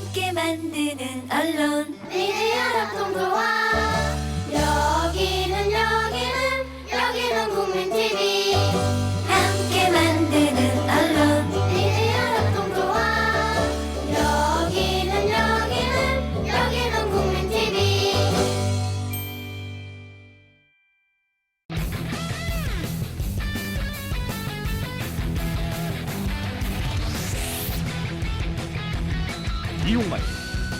함께 만드는 언론 미디어 협동조합. 여기는 국민TV. 함께 만드는 언론 미디어 협동조합. 여기는 국민TV. 이용마의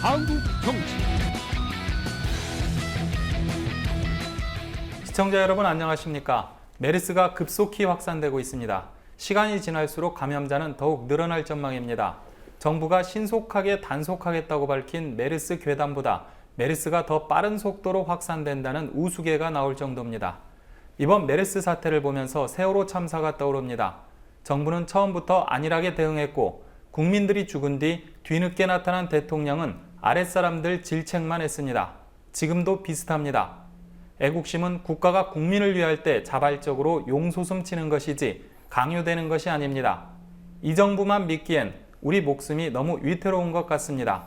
한국 정치. 시청자 여러분 안녕하십니까? 메르스가 급속히 확산되고 있습니다. 시간이 지날수록 감염자는 더욱 늘어날 전망입니다. 정부가 신속하게 단속하겠다고 밝힌 메르스 괴담보다 메르스가 더 빠른 속도로 확산된다는 우스개가 나올 정도입니다. 이번 메르스 사태를 보면서 세월호 참사가 떠오릅니다. 정부는 처음부터 안일하게 대응했고 국민들이 죽은 뒤 뒤늦게 나타난 대통령은 아랫사람들 질책만 했습니다. 지금도 비슷합니다. 애국심은 국가가 국민을 위할 때 자발적으로 용솟음 치는 것이지 강요되는 것이 아닙니다. 이 정부만 믿기엔 우리 목숨이 너무 위태로운 것 같습니다.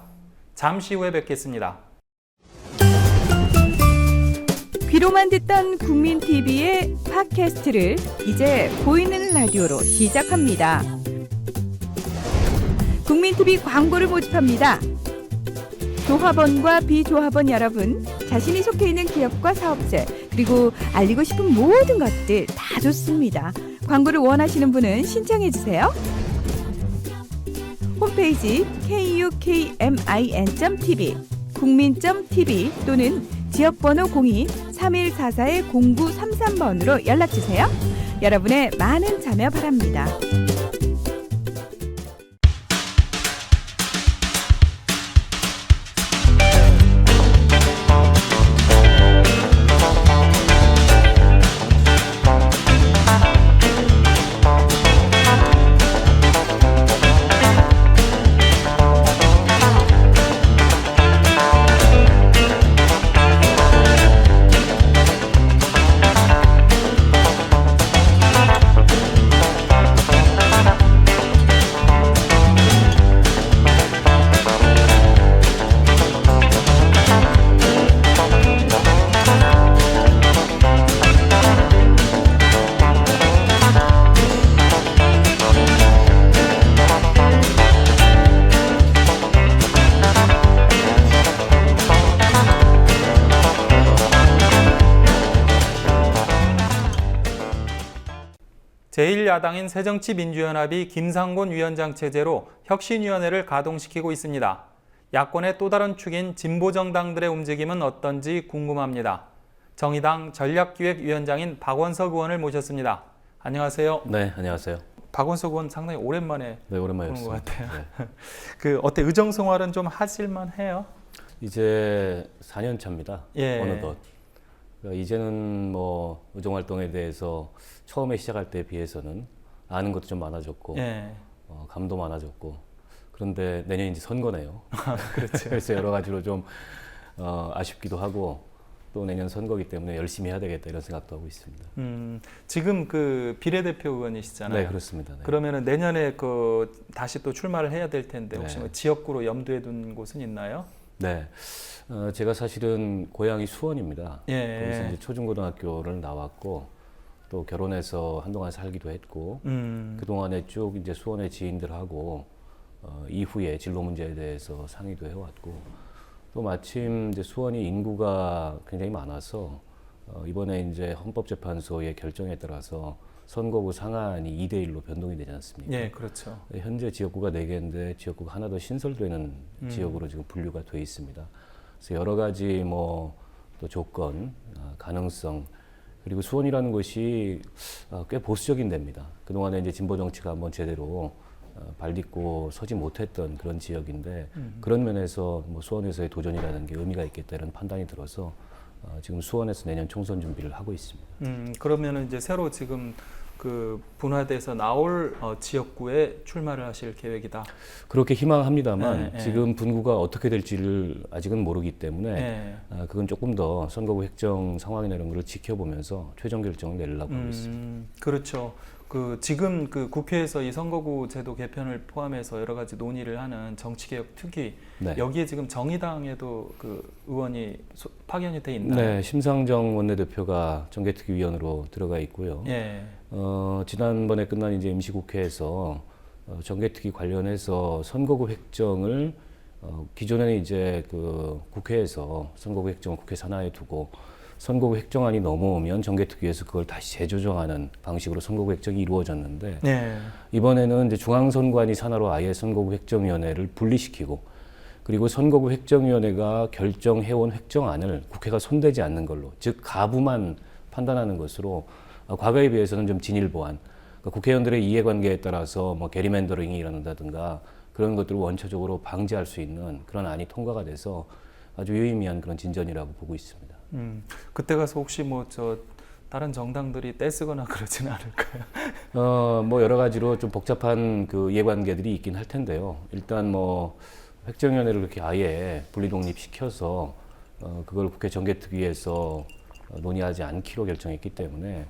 잠시 후에 뵙겠습니다. 귀로만 듣던 국민TV의 팟캐스트를 이제 보이는 라디오로 시작합니다. 국민TV 광고를 모집합니다. 조합원과 비조합원 여러분, 자신이 속해 있는 기업과 사업체, 그리고 알리고 싶은 모든 것들 다 좋습니다. 광고를 원하시는 분은 신청해주세요. 홈페이지 kukmin.tv, 국민.tv 또는 지역번호 02-3144-0933번으로 연락주세요. 여러분의 많은 참여 바랍니다. 제1야당인 새정치민주연합이 김상곤 위원장 체제로 혁신위원회를 가동시키고 있습니다. 야권의 또 다른 축인 진보정당들의 움직임은 어떤지 궁금합니다. 정의당 전략기획위원장인 박원석 의원을 모셨습니다. 안녕하세요. 네, 안녕하세요. 박원석 의원 상당히 오랜만에 네, 보는 오랜만이었습니다. 것 같아요. 네. 어때 의정생활은 좀 하실만해요? 이제 4년 차입니다. 예. 어느덧. 그러니까 이제는 뭐 의정 활동에 대해서 처음에 시작할 때에 비해서는 아는 것도 좀 많아졌고, 예. 감도 많아졌고. 그런데 내년 이제 선거네요. 그렇죠. 그래서 여러 가지로 좀 아쉽기도 하고 또 내년 선거기 때문에 열심히 해야 되겠다 이런 생각도 하고 있습니다. 지금 그 비례대표 의원이시잖아요. 네, 그렇습니다. 네. 그러면은 내년에 다시 또 출마를 해야 될 텐데 혹시 네. 뭐 지역구로 염두에 둔 곳은 있나요? 네, 제가 사실은 고향이 수원입니다. 예. 거기서 이제 초중고등학교를 나왔고 또 결혼해서 한동안 살기도 했고 그 동안에 쭉 이제 수원의 지인들하고 이후에 진로 문제에 대해서 상의도 해왔고 또 마침 이제 수원이 인구가 굉장히 많아서 이번에 이제 헌법재판소의 결정에 따라서 선거구 상한이 2대1로 변동이 되지 않습니까? 예, 그렇죠. 현재 지역구가 4개인데 지역구가 하나 더 신설되는 지역으로 지금 분류가 돼 있습니다. 그래서 여러 가지 뭐 또 조건, 가능성 그리고 수원이라는 곳이 꽤 보수적인 데입니다. 그동안에 이제 진보 정치가 한번 제대로 발 딛고 서지 못했던 그런 지역인데 그런 면에서 뭐 수원에서의 도전이라는 게 의미가 있겠다 이런 판단이 들어서 지금 수원에서 내년 총선 준비를 하고 있습니다. 그러면은 이제 새로 지금 그 분화돼서 나올 지역구에 출마를 하실 계획이다. 그렇게 희망합니다만 네, 지금 분구가 어떻게 될지를 아직은 모르기 때문에 네. 그건 조금 더 선거구 획정 상황이나 이런 걸 지켜보면서 최종 결정을 내리려고 하고 있습니다. 그렇죠. 지금 국회에서 이 선거구 제도 개편을 포함해서 여러 가지 논의를 하는 정치개혁 특위 네. 여기에 지금 정의당에도 의원이 파견이 돼 있나요? 네, 심상정 원내대표가 정개특위위원으로 들어가 있고요. 예. 지난번에 끝난 이제 임시국회에서 정개특위 관련해서 선거구 획정을 기존에는 이제 국회에서 선거구 획정을 국회 산하에 두고 선거구 획정안이 넘어오면 정개특위에서 그걸 다시 재조정하는 방식으로 선거구 획정이 이루어졌는데 네. 이번에는 이제 중앙선관위 산하로 아예 선거구 획정위원회를 분리시키고 그리고 선거구 획정위원회가 결정해온 획정안을 국회가 손대지 않는 걸로 즉 가부만 판단하는 것으로 과거에 비해서는 좀 진일보한 그러니까 국회의원들의 이해관계에 따라서 뭐 게리맨더링이 일어난다든가 그런 것들을 원초적으로 방지할 수 있는 그런 안이 통과가 돼서 아주 유의미한 그런 진전이라고 보고 있습니다. 그때 가서 혹시 다른 정당들이 떼쓰거나 그러지는 않을까요? 뭐 여러 가지로 좀 복잡한 이해관계들이 있긴 할 텐데요. 일단 뭐 획정위원회를 그렇게 아예 분리독립시켜서 그걸 국회 정개특위에서 논의하지 않기로 결정했기 때문에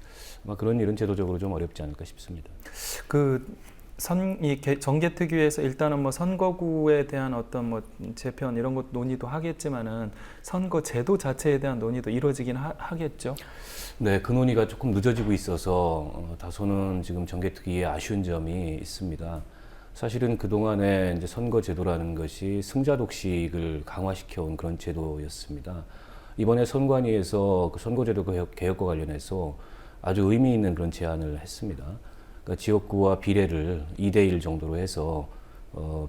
아마 그런 일은 제도적으로 좀 어렵지 않을까 싶습니다. 이 정개특위에서 일단은 뭐 선거구에 대한 어떤 재편 이런 것 논의도 하겠지만은 선거 제도 자체에 대한 논의도 이루어지긴 하겠죠. 네, 그 논의가 조금 늦어지고 있어서 다소는 지금 정개특위에 아쉬운 점이 있습니다. 사실은 그 동안에 이제 선거 제도라는 것이 승자 독식을 강화시켜온 그런 제도였습니다. 이번에 선관위에서 선거제도 개혁과 관련해서 아주 의미 있는 그런 제안을 했습니다. 그러니까 지역구와 비례를 2대1 정도로 해서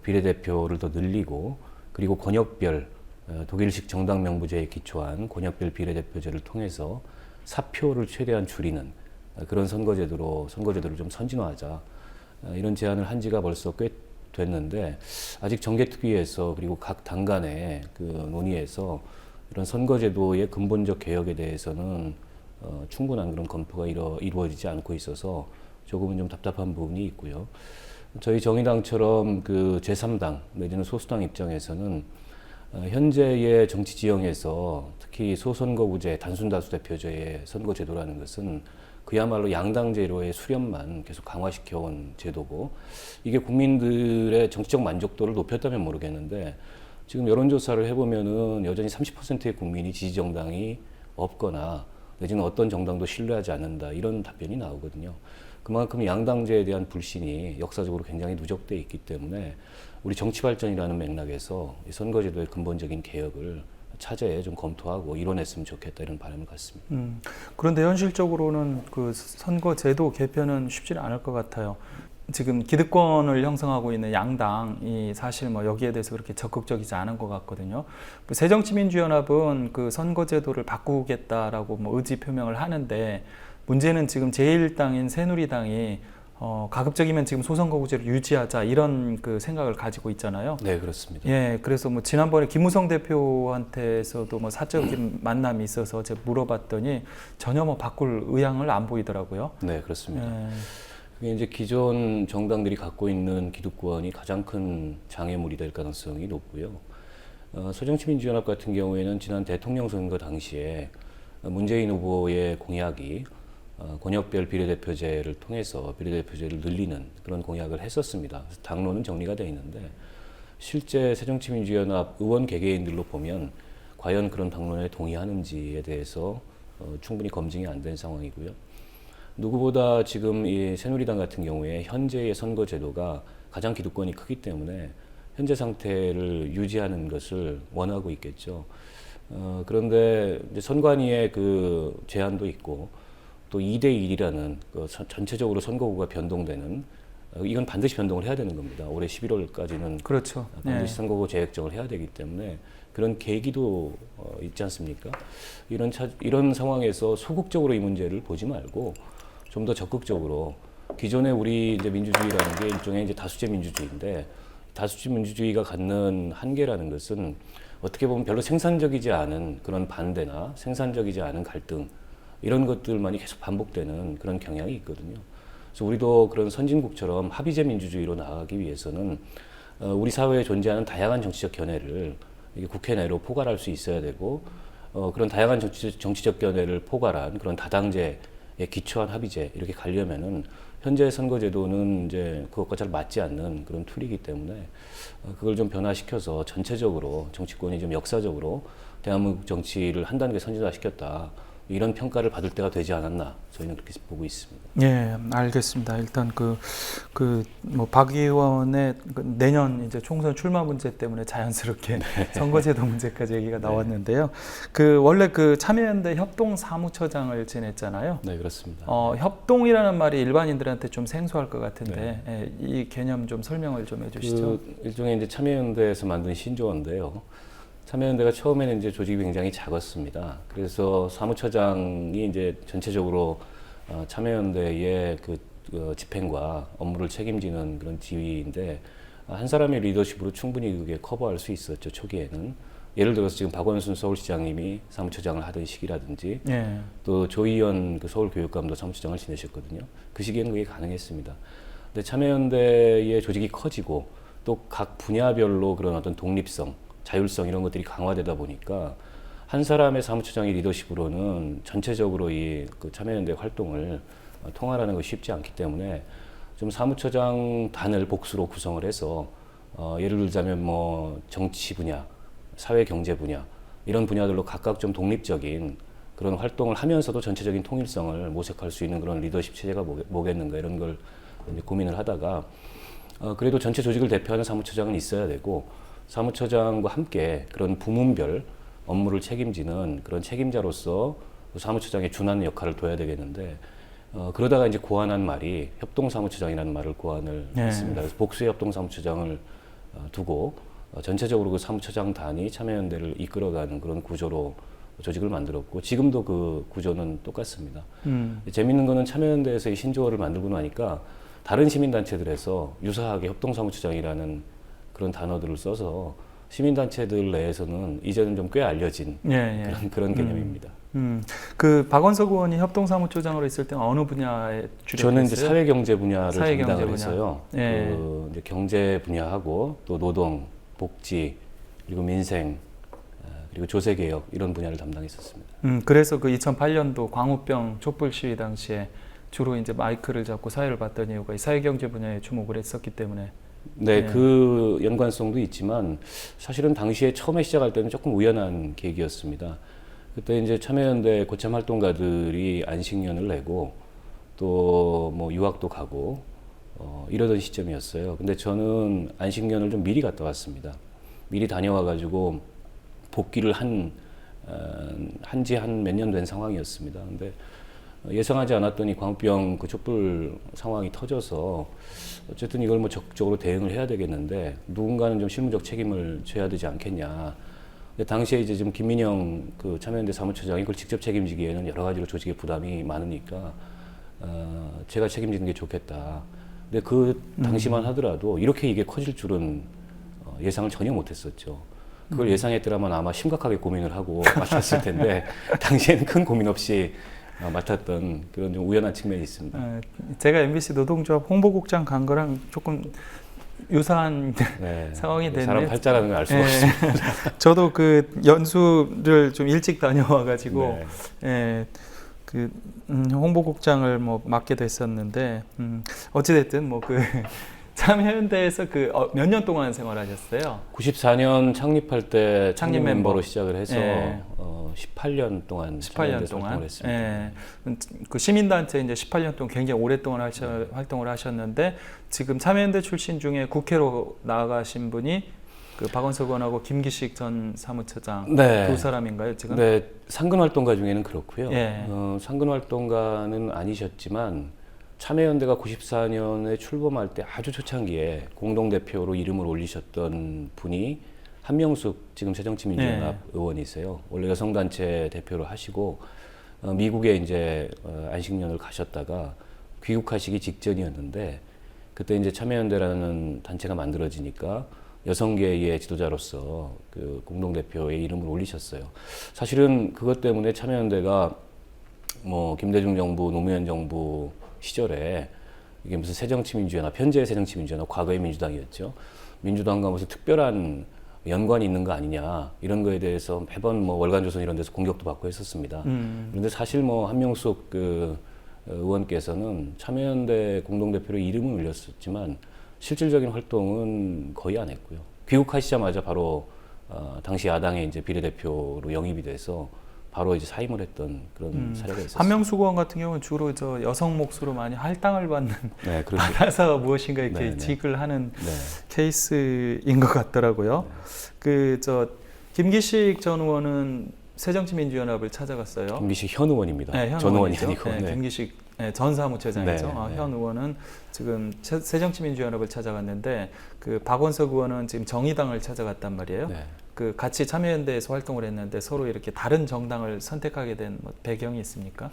비례대표를 더 늘리고 그리고 권역별 독일식 정당 명부제에 기초한 권역별 비례대표제를 통해서 사표를 최대한 줄이는 그런 선거제도를 좀 선진화하자 이런 제안을 한 지가 벌써 꽤 됐는데 아직 정개특위에서 그리고 각 당 간의 논의에서 이런 선거제도의 근본적 개혁에 대해서는 충분한 그런 검토가 이루어지지 않고 있어서 조금은 좀 답답한 부분이 있고요. 저희 정의당처럼 제3당 내지는 소수당 입장에서는 현재의 정치 지형에서 특히 소선거구제, 단순다수대표제의 선거제도라는 것은 그야말로 양당제로의 수렴만 계속 강화시켜온 제도고 이게 국민들의 정치적 만족도를 높였다면 모르겠는데 지금 여론조사를 해보면은 여전히 30%의 국민이 지지정당이 없거나 내지는 어떤 정당도 신뢰하지 않는다 이런 답변이 나오거든요. 그만큼 양당제에 대한 불신이 역사적으로 굉장히 누적돼 있기 때문에 우리 정치발전이라는 맥락에서 이 선거제도의 근본적인 개혁을 차제에 좀 검토하고 이뤄냈으면 좋겠다 이런 바람을 갖습니다. 그런데 현실적으로는 선거제도 개편은 쉽지는 않을 것 같아요. 지금 기득권을 형성하고 있는 양당이 사실 여기에 대해서 그렇게 적극적이지 않은 것 같거든요. 새정치민주연합은 선거제도를 바꾸겠다라고 의지 표명을 하는데 문제는 지금 제1당인 새누리당이 가급적이면 지금 소선거구제를 유지하자 이런 생각을 가지고 있잖아요. 네, 그렇습니다. 예, 그래서 지난번에 김무성 대표한테서도 사적인 만남이 있어서 제가 물어봤더니 전혀 바꿀 의향을 안 보이더라고요. 네, 그렇습니다. 예. 그게 이제 기존 정당들이 갖고 있는 기득권이 가장 큰 장애물이 될 가능성이 높고요. 새정치민주연합 같은 경우에는 지난 대통령 선거 당시에 문재인 후보의 공약이 권역별 비례대표제를 통해서 비례대표제를 늘리는 그런 공약을 했었습니다. 그래서 당론은 정리가 되어 있는데 실제 새정치민주연합 의원 개개인들로 보면 과연 그런 당론에 동의하는지에 대해서 충분히 검증이 안 된 상황이고요. 누구보다 지금 이 새누리당 같은 경우에 현재의 선거제도가 가장 기득권이 크기 때문에 현재 상태를 유지하는 것을 원하고 있겠죠. 그런데 이제 선관위의 제안도 있고 또 2대1이라는 전체적으로 선거구가 변동되는 이건 반드시 변동을 해야 되는 겁니다. 올해 11월까지는 그렇죠. 반드시 선거구 재획정을 해야 되기 때문에 그런 계기도 있지 않습니까? 이런 상황에서 소극적으로 이 문제를 보지 말고 좀 더 적극적으로 기존의 우리 이제 민주주의라는 게 일종의 이제 다수제 민주주의인데 다수제 민주주의가 갖는 한계라는 것은 어떻게 보면 별로 생산적이지 않은 그런 반대나 생산적이지 않은 갈등 이런 것들만이 계속 반복되는 그런 경향이 있거든요. 그래서 우리도 그런 선진국처럼 합의제 민주주의로 나아가기 위해서는 우리 사회에 존재하는 다양한 정치적 견해를 이게 국회 내로 포괄할 수 있어야 되고 그런 다양한 정치적 견해를 포괄한 그런 다당제에 기초한 합의제 이렇게 가려면은 현재 선거제도는 이제 그것과 잘 맞지 않는 그런 툴이기 때문에 그걸 좀 변화시켜서 전체적으로 정치권이 좀 역사적으로 대한민국 정치를 한 단계 선진화시켰다. 이런 평가를 받을 때가 되지 않았나 저희는 그렇게 보고 있습니다. 예, 알겠습니다. 일단 뭐 박 의원의 내년 이제 총선 출마 문제 때문에 자연스럽게 선거제도 문제까지 얘기가 나왔는데요. 원래 참여연대 협동 사무처장을 지냈잖아요. 네, 그렇습니다. 협동이라는 말이 일반인들한테 좀 생소할 것 같은데 예, 이 개념 좀 설명을 좀 해주시죠. 일종의 이제 참여연대에서 만든 신조어인데요. 참여연대가 처음에는 이제 조직이 굉장히 작았습니다. 그래서 사무처장이 이제 전체적으로 참여연대의 집행과 업무를 책임지는 그런 지위인데 한 사람의 리더십으로 충분히 그게 커버할 수 있었죠, 초기에는. 예를 들어서 지금 박원순 서울시장님이 사무처장을 하던 시기라든지 예. 또 조희연 서울교육감도 사무처장을 지내셨거든요. 그 시기에는 그게 가능했습니다. 근데 참여연대의 조직이 커지고 또 각 분야별로 그런 어떤 독립성, 자율성 이런 것들이 강화되다 보니까 한 사람의 사무처장의 리더십으로는 전체적으로 그 참여연대 활동을 통할하는 것이 쉽지 않기 때문에 좀 사무처장 단을 복수로 구성을 해서 예를 들자면 뭐 정치 분야, 사회 경제 분야 이런 분야들로 각각 좀 독립적인 그런 활동을 하면서도 전체적인 통일성을 모색할 수 있는 그런 리더십 체제가 뭐겠는가 이런 걸 이제 고민을 하다가 그래도 전체 조직을 대표하는 사무처장은 있어야 되고 사무처장과 함께 그런 부문별 업무를 책임지는 그런 책임자로서 사무처장의 준하는 역할을 둬야 되겠는데 그러다가 이제 고안한 말이 협동사무처장이라는 말을 고안을 했습니다. 그래서 복수의 협동사무처장을 두고 전체적으로 그 사무처장단이 참여연대를 이끌어가는 그런 구조로 조직을 만들었고 지금도 그 구조는 똑같습니다. 재밌는 거는 참여연대에서 이 신조어를 만들고 나니까 다른 시민단체들에서 유사하게 협동사무처장이라는 그런 단어들을 써서 시민단체들 내에서는 이제는 좀 꽤 알려진 그런 개념입니다. 박원석 의원이 협동사무처장으로 있을 때는 어느 분야에 주력했어요? 저는 이제 사회경제 분야를 담당을 분야. 했어요. 예. 이제 경제 분야하고 또 노동, 복지, 그리고 민생, 그리고 조세개혁 이런 분야를 담당했었습니다. 그래서 2008년도 광우병 촛불 시위 당시에 주로 이제 마이크를 잡고 사회를 봤던 이유가 이 사회경제 분야에 주목을 했었기 때문에. 네, 그 연관성도 있지만 사실은 당시에 처음에 시작할 때는 조금 우연한 계기였습니다. 그때 이제 참여연대 고참 활동가들이 안식년을 내고 또 뭐 유학도 가고 이러던 시점이었어요. 근데 저는 안식년을 좀 미리 갔다 왔습니다. 미리 다녀와가지고 복귀를 한지 한 몇 년 된 상황이었습니다. 근데 예상하지 않았더니 광우병 촛불 상황이 터져서 어쨌든 이걸 뭐 적극적으로 대응을 해야 되겠는데 누군가는 좀 실무적 책임을 져야 되지 않겠냐. 근데 당시에 이제 지금 김민영 참여연대 사무처장이 그걸 직접 책임지기에는 여러 가지로 조직의 부담이 많으니까 제가 책임지는 게 좋겠다. 근데 그 당시만 하더라도 이렇게 이게 커질 줄은 예상을 전혀 못했었죠. 그걸 예상했더라면 아마 심각하게 고민을 하고 맡았을 텐데 당시에는 큰 고민 없이 맡았던 그런 좀 우연한 측면이 있습니다. 제가 MBC 노동조합 홍보국장 간 거랑 조금 유사한 상황이 됐네요. 사람 팔자라는 걸 알 수가 없습니다. 저도 연수를 좀 일찍 다녀와가지고 홍보국장을 뭐맡게 됐었는데 어찌됐든 참여연대에서 몇 년 동안 생활하셨어요? 94년 창립할 때 창립 멤버로 시작을 해서 18년 동안 활동을 했습니다. 그 시민단체 이제 18년 동안 굉장히 오랫동안 활동을 하셨는데 지금 참여연대 출신 중에 국회로 나아가신 분이 박원석 의원하고 김기식 전 사무처장 두 사람인가요 지금? 네, 상근활동가 중에는 그렇고요. 상근활동가는 아니셨지만 참여연대가 94년에 출범할 때 아주 초창기에 공동대표로 이름을 올리셨던 분이 한명숙 지금 새정치민주연합 의원이세요. 원래 여성단체 대표를 하시고 미국에 이제 안식년을 가셨다가 귀국하시기 직전이었는데 그때 이제 참여연대라는 단체가 만들어지니까 여성계의 지도자로서 공동대표의 이름을 올리셨어요. 사실은 그것 때문에 참여연대가 뭐 김대중 정부, 노무현 정부 시절에 이게 무슨 새정치민주연합, 현재의 새정치민주연합, 과거의 민주당이었죠. 민주당과 무슨 특별한 연관이 있는 거 아니냐 이런 거에 대해서 매번 뭐 월간조선 이런 데서 공격도 받고 했었습니다. 그런데 사실 뭐 한명숙 의원께서는 참여연대 공동대표로 이름은 올렸었지만 실질적인 활동은 거의 안 했고요. 귀국하시자마자 바로 당시 야당의 이제 비례대표로 영입이 돼서 바로 이제 사임을 했던 그런 사례가 있었습니다. 한명숙 의원 같은 경우는 주로 저 여성 몫으로 많이 할당을 받는 네, 그렇죠. 받아서 무엇인가 이렇게 네, 직을 하는 네. 케이스인 것 같더라고요. 그 저 김기식 전 의원은 새정치민주연합을 찾아갔어요. 김기식 현 의원입니다. 네, 현 전 의원이 의원이죠. 아니고. 네, 네. 김기식 전 사무처장이죠. 네, 네. 현 의원은 지금 새정치민주연합을 찾아갔는데 그 박원석 의원은 지금 정의당을 찾아갔단 말이에요. 네. 그 같이 참여연대에서 활동을 했는데 서로 이렇게 다른 정당을 선택하게 된 뭐 배경이 있습니까?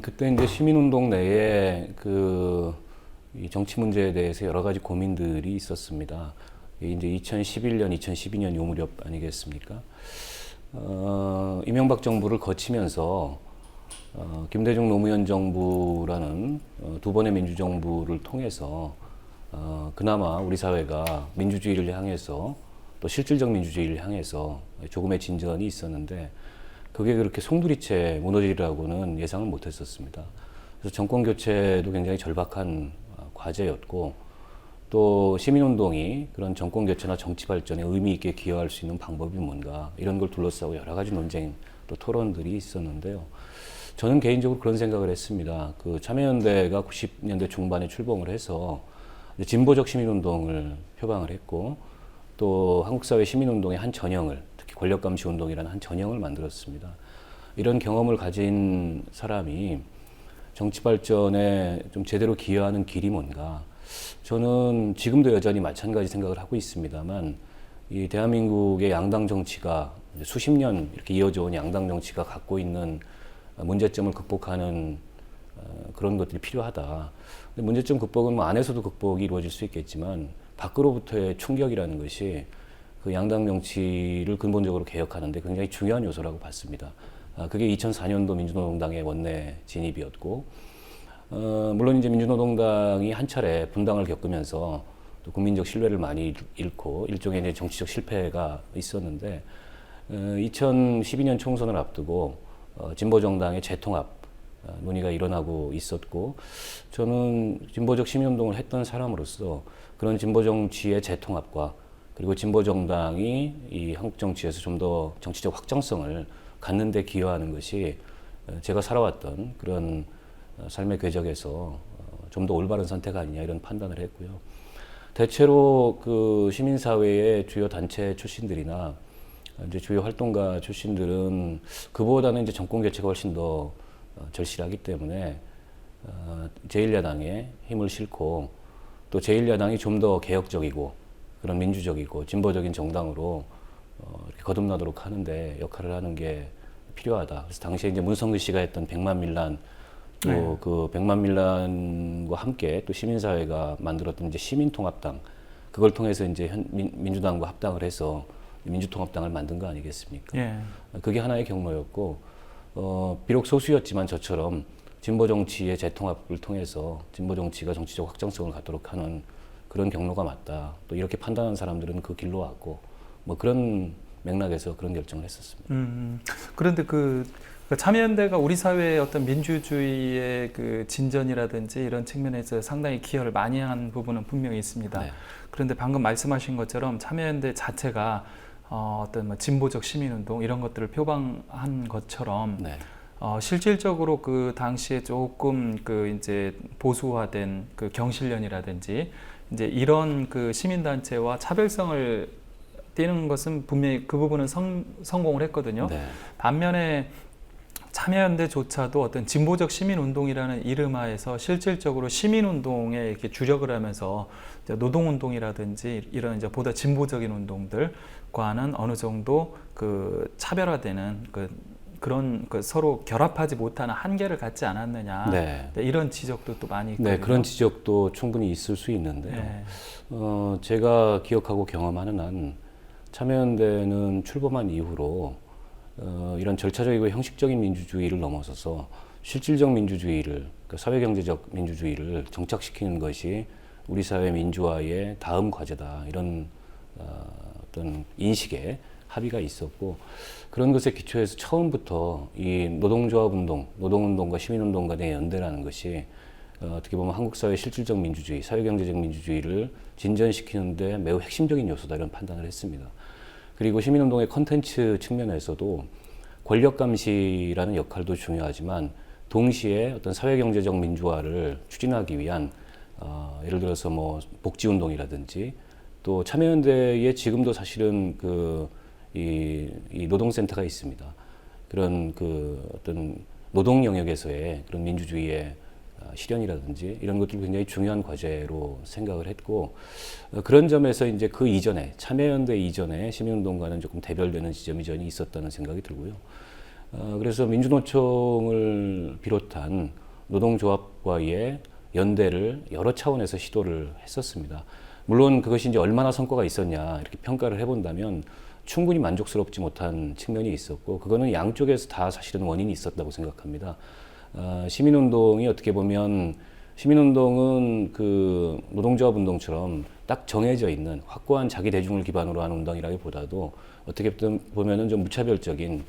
그때 이제 시민운동 내에 이 정치 문제에 대해서 여러 가지 고민들이 있었습니다. 이제 2011년, 2012년 요 무렵 아니겠습니까? 이명박 정부를 거치면서 김대중 노무현 정부라는 두 번의 민주정부를 통해서 그나마 우리 사회가 민주주의를 향해서 또 실질적 민주주의를 향해서 조금의 진전이 있었는데 그게 그렇게 송두리째 무너지리라고는 예상을 못했었습니다. 그래서 정권 교체도 굉장히 절박한 과제였고 또 시민운동이 그런 정권 교체나 정치 발전에 의미 있게 기여할 수 있는 방법이 뭔가 이런 걸 둘러싸고 여러 가지 논쟁 또 토론들이 있었는데요. 저는 개인적으로 그런 생각을 했습니다. 그 참여연대가 90년대 중반에 출범을 해서 이제 진보적 시민운동을 표방을 했고 또 한국사회 시민운동의 한 전형을 특히 권력감시운동이라는 한 전형을 만들었습니다. 이런 경험을 가진 사람이 정치 발전에 좀 제대로 기여하는 길이 뭔가 저는 지금도 여전히 마찬가지 생각을 하고 있습니다만 이 대한민국의 양당 정치가 수십 년 이렇게 이어져 온 양당 정치가 갖고 있는 문제점을 극복하는 그런 것들이 필요하다. 근데 문제점 극복은 뭐 안에서도 극복이 이루어질 수 있겠지만 밖으로부터의 충격이라는 것이 그 양당 정치를 근본적으로 개혁하는데 굉장히 중요한 요소라고 봤습니다. 그게 2004년도 민주노동당의 원내 진입이었고, 물론 이제 민주노동당이 한 차례 분당을 겪으면서 또 국민적 신뢰를 많이 잃고 일종의 이제 정치적 실패가 있었는데, 2012년 총선을 앞두고 진보정당의 재통합 논의가 일어나고 있었고, 저는 진보적 시민운동을 했던 사람으로서 그런 진보 정치의 재통합과 그리고 진보 정당이 이 한국 정치에서 좀 더 정치적 확장성을 갖는 데 기여하는 것이 제가 살아왔던 그런 삶의 궤적에서 좀 더 올바른 선택 아니냐 이런 판단을 했고요. 대체로 그 시민사회의 주요 단체 출신들이나 이제 주요 활동가 출신들은 그보다는 이제 정권 교체가 훨씬 더 절실하기 때문에 제1야당에 힘을 싣고 또 제1야당이 좀 더 개혁적이고 그런 민주적이고 진보적인 정당으로 이렇게 거듭나도록 하는데 역할을 하는 게 필요하다. 그래서 당시에 이제 문성근 씨가 했던 100만 밀란 또 그 100만 밀란과 함께 또 시민사회가 만들었던 이제 시민통합당 그걸 통해서 이제 민주당과 합당을 해서 민주통합당을 만든 거 아니겠습니까? 예. 그게 하나의 경로였고 비록 소수였지만 저처럼 진보 정치의 재통합을 통해서 진보 정치가 정치적 확장성을 갖도록 하는 그런 경로가 맞다. 또 이렇게 판단하는 사람들은 그 길로 왔고 뭐 그런 맥락에서 그런 결정을 했었습니다. 그런데 그 참여연대가 우리 사회의 어떤 민주주의의 그 진전이라든지 이런 측면에서 상당히 기여를 많이 한 부분은 분명히 있습니다. 네. 그런데 방금 말씀하신 것처럼 참여연대 자체가 어떤 뭐 진보적 시민운동 이런 것들을 표방한 것처럼 네. 실질적으로 그 당시에 조금 그 이제 보수화된 그 경실련이라든지 이제 이런 그 시민단체와 차별성을 띠는 것은 분명히 그 부분은 성공을 했거든요. 네. 반면에 참여연대조차도 어떤 진보적 시민운동이라는 이름하에서 실질적으로 시민운동에 이렇게 주력을 하면서 이제 노동운동이라든지 이런 이제 보다 진보적인 운동들과는 어느 정도 그 차별화되는 그런 그 서로 결합하지 못하는 한계를 갖지 않았느냐. 네. 이런 지적도 또 많이 있거든요. 네, 그런 지적도 충분히 있을 수 있는데요. 네. 제가 기억하고 경험하는 한 참여연대는 출범한 이후로 이런 절차적이고 형식적인 민주주의를 넘어서서 실질적 민주주의를, 그러니까 사회경제적 민주주의를 정착시키는 것이 우리 사회 민주화의 다음 과제다. 이런 어떤 인식에 합의가 있었고 그런 것에 기초해서 처음부터 이 노동조합 운동, 노동운동과 시민운동 간의 연대라는 것이 어떻게 보면 한국 사회의 실질적 민주주의, 사회경제적 민주주의를 진전시키는데 매우 핵심적인 요소다 이런 판단을 했습니다. 그리고 시민운동의 컨텐츠 측면에서도 권력 감시라는 역할도 중요하지만 동시에 어떤 사회경제적 민주화를 추진하기 위한 예를 들어서 뭐 복지운동이라든지 또 참여연대에 지금도 사실은 이 노동센터가 있습니다. 그런 어떤 노동 영역에서의 그런 민주주의의 실현이라든지 이런 것들 굉장히 중요한 과제로 생각을 했고 그런 점에서 이제 그 이전에 참여연대 이전에 시민운동과는 조금 대별되는 지점이 전이 있었다는 생각이 들고요. 그래서 민주노총을 비롯한 노동조합과의 연대를 여러 차원에서 시도를 했었습니다. 물론 그것이 이제 얼마나 성과가 있었냐 이렇게 평가를 해본다면 충분히 만족스럽지 못한 측면이 있었고 그거는 양쪽에서 다 사실은 원인이 있었다고 생각합니다. 시민운동이 어떻게 보면 시민운동은 그 노동조합 운동처럼 딱 정해져 있는 확고한 자기 대중을 기반으로 한 운동이라기보다도 어떻게 보면은 좀 무차별적인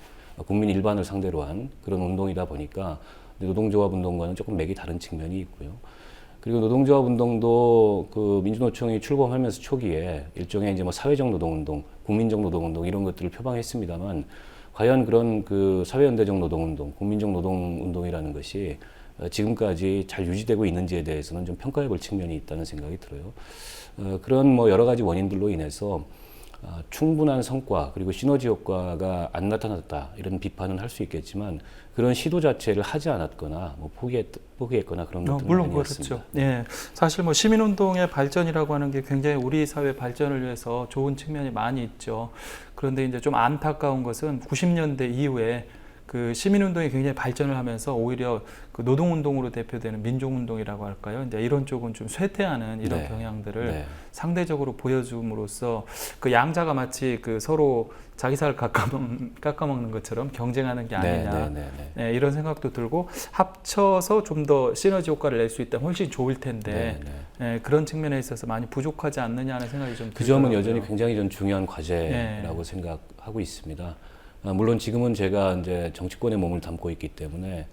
국민 일반을 상대로 한 그런 운동이다 보니까 노동조합 운동과는 조금 맥이 다른 측면이 있고요. 그리고 노동조합 운동도 그 민주노총이 출범하면서 초기에 일종의 이제 뭐 사회적 노동운동, 국민적 노동운동 이런 것들을 표방했습니다만 과연 그런 그 사회연대적 노동운동, 국민적 노동운동이라는 것이 지금까지 잘 유지되고 있는지에 대해서는 좀 평가해 볼 측면이 있다는 생각이 들어요. 그런 뭐 여러 가지 원인들로 인해서 충분한 성과 그리고 시너지 효과가 안 나타났다 이런 비판은 할 수 있겠지만 그런 시도 자체를 하지 않았거나 뭐 포기했거나 그런 것들은 물론 아니었습니다. 그렇죠. 예, 사실 뭐 시민운동의 발전이라고 하는 게 굉장히 우리 사회 발전을 위해서 좋은 측면이 많이 있죠. 그런데 이제 좀 안타까운 것은 90년대 이후에 그 시민운동이 굉장히 발전을 하면서 오히려 그 노동운동으로 대표되는 민족운동이라고 할까요? 이제 이런 쪽은 좀 쇠퇴하는 이런 네. 경향들을 네. 상대적으로 보여줌으로써 그 양자가 마치 그 서로 자기 살을 깎아먹는 것처럼 경쟁하는 게 아니냐. 네, 이런 생각도 들고 합쳐서 좀 더 시너지 효과를 낼 수 있다면 훨씬 좋을 텐데 그런 측면에 있어서 많이 부족하지 않느냐 하는 생각이 좀 들더라고요. 그 점은 여전히 굉장히 좀 중요한 과제라고 생각하고 있습니다. 물론 지금은 제가 이제 정치권에 몸을 담고 있기 때문에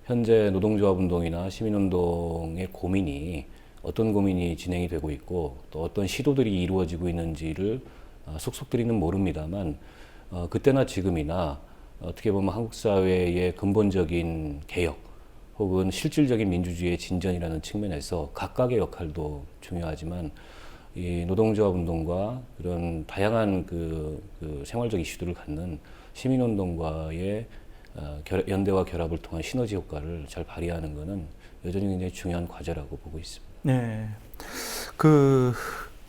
현재 노동조합 운동이나 시민운동의 고민이 어떤 고민이 진행이 되고 있고 또 어떤 시도들이 이루어지고 있는지를 속속들이는 모릅니다만 그때나 지금이나 어떻게 보면 한국 사회의 근본적인 개혁 혹은 실질적인 민주주의의 진전이라는 측면에서 각각의 역할도 중요하지만 이 노동조합 운동과 그런 다양한 그 생활적 이슈들을 갖는 시민운동과의 연대와 결합을 통한 시너지 효과를 잘 발휘하는 것은 여전히 굉장히 중요한 과제라고 보고 있습니다. 네,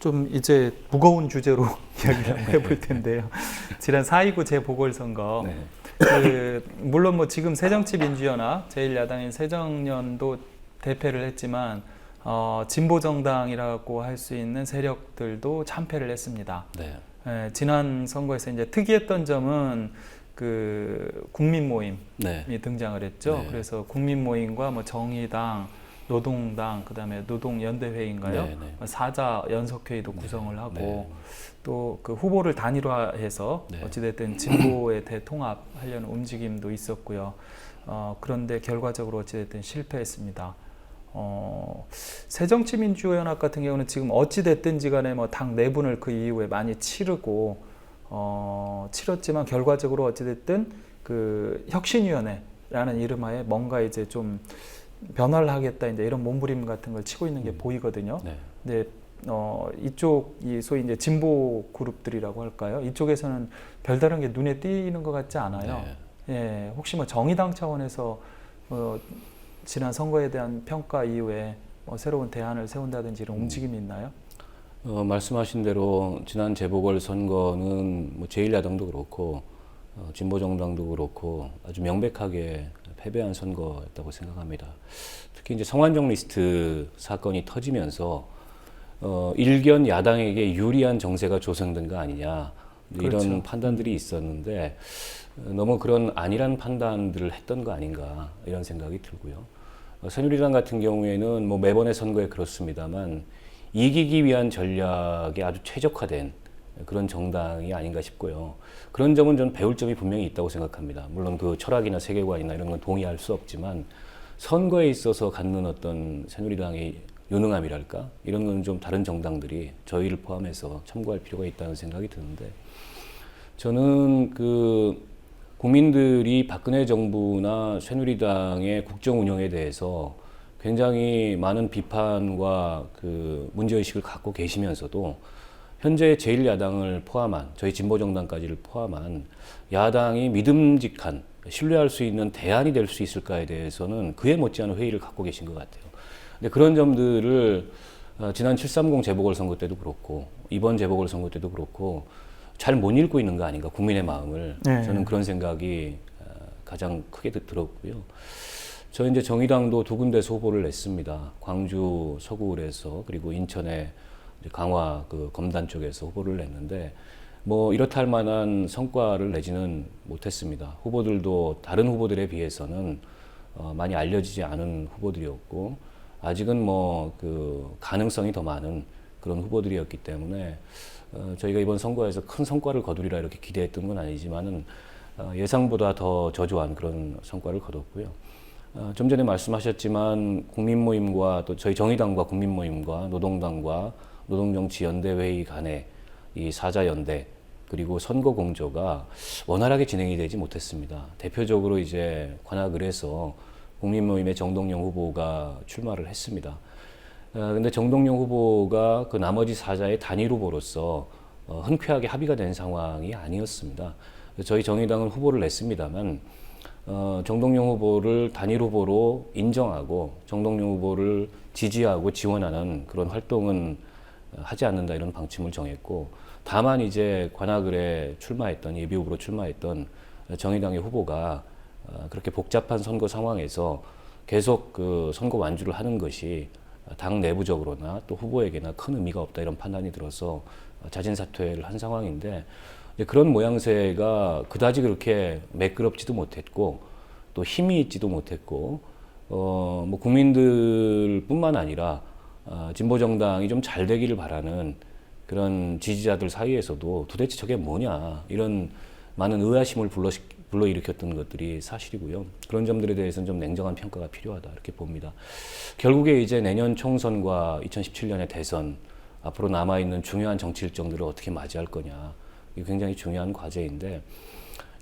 좀 이제 무거운 주제로 이야기를 해볼 텐데요. 지난 4.29 재보궐선거, 물론 뭐 지금 새정치민주연합, 제1야당인 새정연도 대패를 했지만 진보정당이라고 할 수 있는 세력들도 참패를 했습니다. 지난 선거에서 이제 특이했던 점은 그 국민 모임이 등장을 했죠. 그래서 국민 모임과 뭐 정의당, 노동당, 그다음에 노동연대회의인가요? 사자 연석회의도 구성을 하고 또 그 후보를 단일화해서 어찌됐든 진보에 대통합하려는 움직임도 있었고요. 그런데 결과적으로 어찌됐든 실패했습니다. 새정치민주연합 같은 경우는 지금 어찌됐든지 간에 뭐 당 내분을 그 이후에 많이 치르고 치렀지만 결과적으로 어찌됐든 그 혁신위원회라는 이름하에 뭔가 이제 좀 변화를 하겠다 이제 이런 몸부림 같은 걸 치고 있는 게 보이거든요. 근데 이쪽이 소위 이제 진보 그룹들이라고 할까요? 이쪽에서는 별다른 게 눈에 띄는 것 같지 않아요. 예, 혹시 뭐 정의당 차원에서 지난 선거에 대한 평가 이후에 새로운 대안을 세운다든지 이런 움직임이 있나요? 말씀하신 대로 지난 재보궐선거는 뭐 제1야당도 그렇고 진보정당도 그렇고 아주 명백하게 패배한 선거였다고 생각합니다. 특히 이제 성완종 리스트 사건이 터지면서 일견 야당에게 유리한 정세가 조성된 거 아니냐 이런 판단들이 있었는데 너무 그런 안일한 판단들을 했던 거 아닌가 이런 생각이 들고요. 새누리당 같은 경우에는 뭐 매번의 선거에 그렇습니다만 이기기 위한 전략에 아주 최적화된 그런 정당이 아닌가 싶고요. 그런 점은 저는 배울 점이 분명히 있다고 생각합니다. 물론 그 철학이나 세계관이나 이런 건 동의할 수 없지만 선거에 있어서 갖는 어떤 새누리당의 유능함이랄까 이런 건 좀 다른 정당들이 저희를 포함해서 참고할 필요가 있다는 생각이 드는데 저는 그 국민들이 박근혜 정부나 새누리당의 국정 운영에 대해서 굉장히 많은 비판과 그 문제의식을 갖고 계시면서도 현재 제1야당을 포함한 저희 진보정당까지를 포함한 야당이 믿음직한 신뢰할 수 있는 대안이 될 수 있을까에 대해서는 그에 못지않은 회의를 갖고 계신 것 같아요. 근데 그런 점들을 지난 730 재보궐선거 때도 그렇고 이번 재보궐선거 때도 그렇고 잘 못 읽고 있는 거 아닌가 국민의 마음을 네. 저는 그런 생각이 가장 크게 들었고요. 저희 이제 정의당도 두 군데서 후보를 냈습니다. 광주 서구울에서 그리고 인천의 강화 그 검단 쪽에서 후보를 냈는데 뭐 이렇다 할 만한 성과를 내지는 못했습니다. 후보들도 다른 후보들에 비해서는 많이 알려지지 않은 후보들이었고 아직은 뭐 그 가능성이 더 많은 그런 후보들이었기 때문에 저희가 이번 선거에서 큰 성과를 거두리라 이렇게 기대했던 건 아니지만은 예상보다 더 저조한 그런 성과를 거뒀고요. 좀 전에 말씀하셨지만 국민모임과 또 저희 정의당과 국민모임과 노동당과 노동정치연대회의 간의 이 사자연대 그리고 선거 공조가 원활하게 진행이 되지 못했습니다. 대표적으로 이제 관악을에서 국민모임의 정동영 후보가 출마를 했습니다. 근데 정동영 후보가 그 나머지 사자의 단일 후보로서 흔쾌하게 합의가 된 상황이 아니었습니다. 저희 정의당은 후보를 냈습니다만 정동영 후보를 단일 후보로 인정하고 정동영 후보를 지지하고 지원하는 그런 활동은 하지 않는다 이런 방침을 정했고 다만 이제 관악을에 출마했던 예비 후보로 출마했던 정의당의 후보가 그렇게 복잡한 선거 상황에서 계속 그 선거 완주를 하는 것이 당 내부적으로나 또 후보에게나 큰 의미가 없다 이런 판단이 들어서 자진 사퇴를 한 상황인데 그런 모양새가 그다지 그렇게 매끄럽지도 못했고 또 힘이 있지도 못했고 뭐 국민들뿐만 아니라 진보 정당이 좀 잘 되기를 바라는 그런 지지자들 사이에서도 도대체 저게 뭐냐 이런 많은 의아심을 불러일으켰던 것들이 사실이고요. 그런 점들에 대해서는 좀 냉정한 평가가 필요하다 이렇게 봅니다. 결국에 이제 내년 총선과 2017년의 대선 앞으로 남아있는 중요한 정치 일정들을 어떻게 맞이할 거냐 이게 굉장히 중요한 과제인데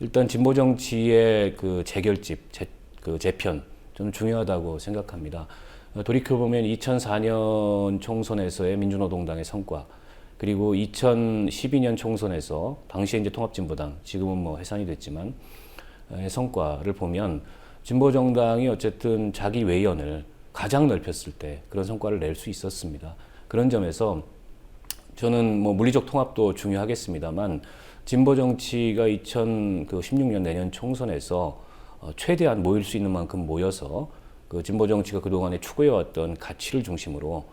일단 진보 정치의 그 재결집, 재편 저는 중요하다고 생각합니다. 돌이켜보면 2004년 총선에서의 민주노동당의 성과 그리고 2012년 총선에서 당시에 이제 통합진보당 지금은 뭐 해산이 됐지만 성과를 보면 진보정당이 어쨌든 자기 외연을 가장 넓혔을 때 그런 성과를 낼 수 있었습니다. 그런 점에서 저는 뭐 물리적 통합도 중요하겠습니다만 진보 정치가 2016년 내년 총선에서 최대한 모일 수 있는 만큼 모여서 그 진보 정치가 그동안에 추구해왔던 가치를 중심으로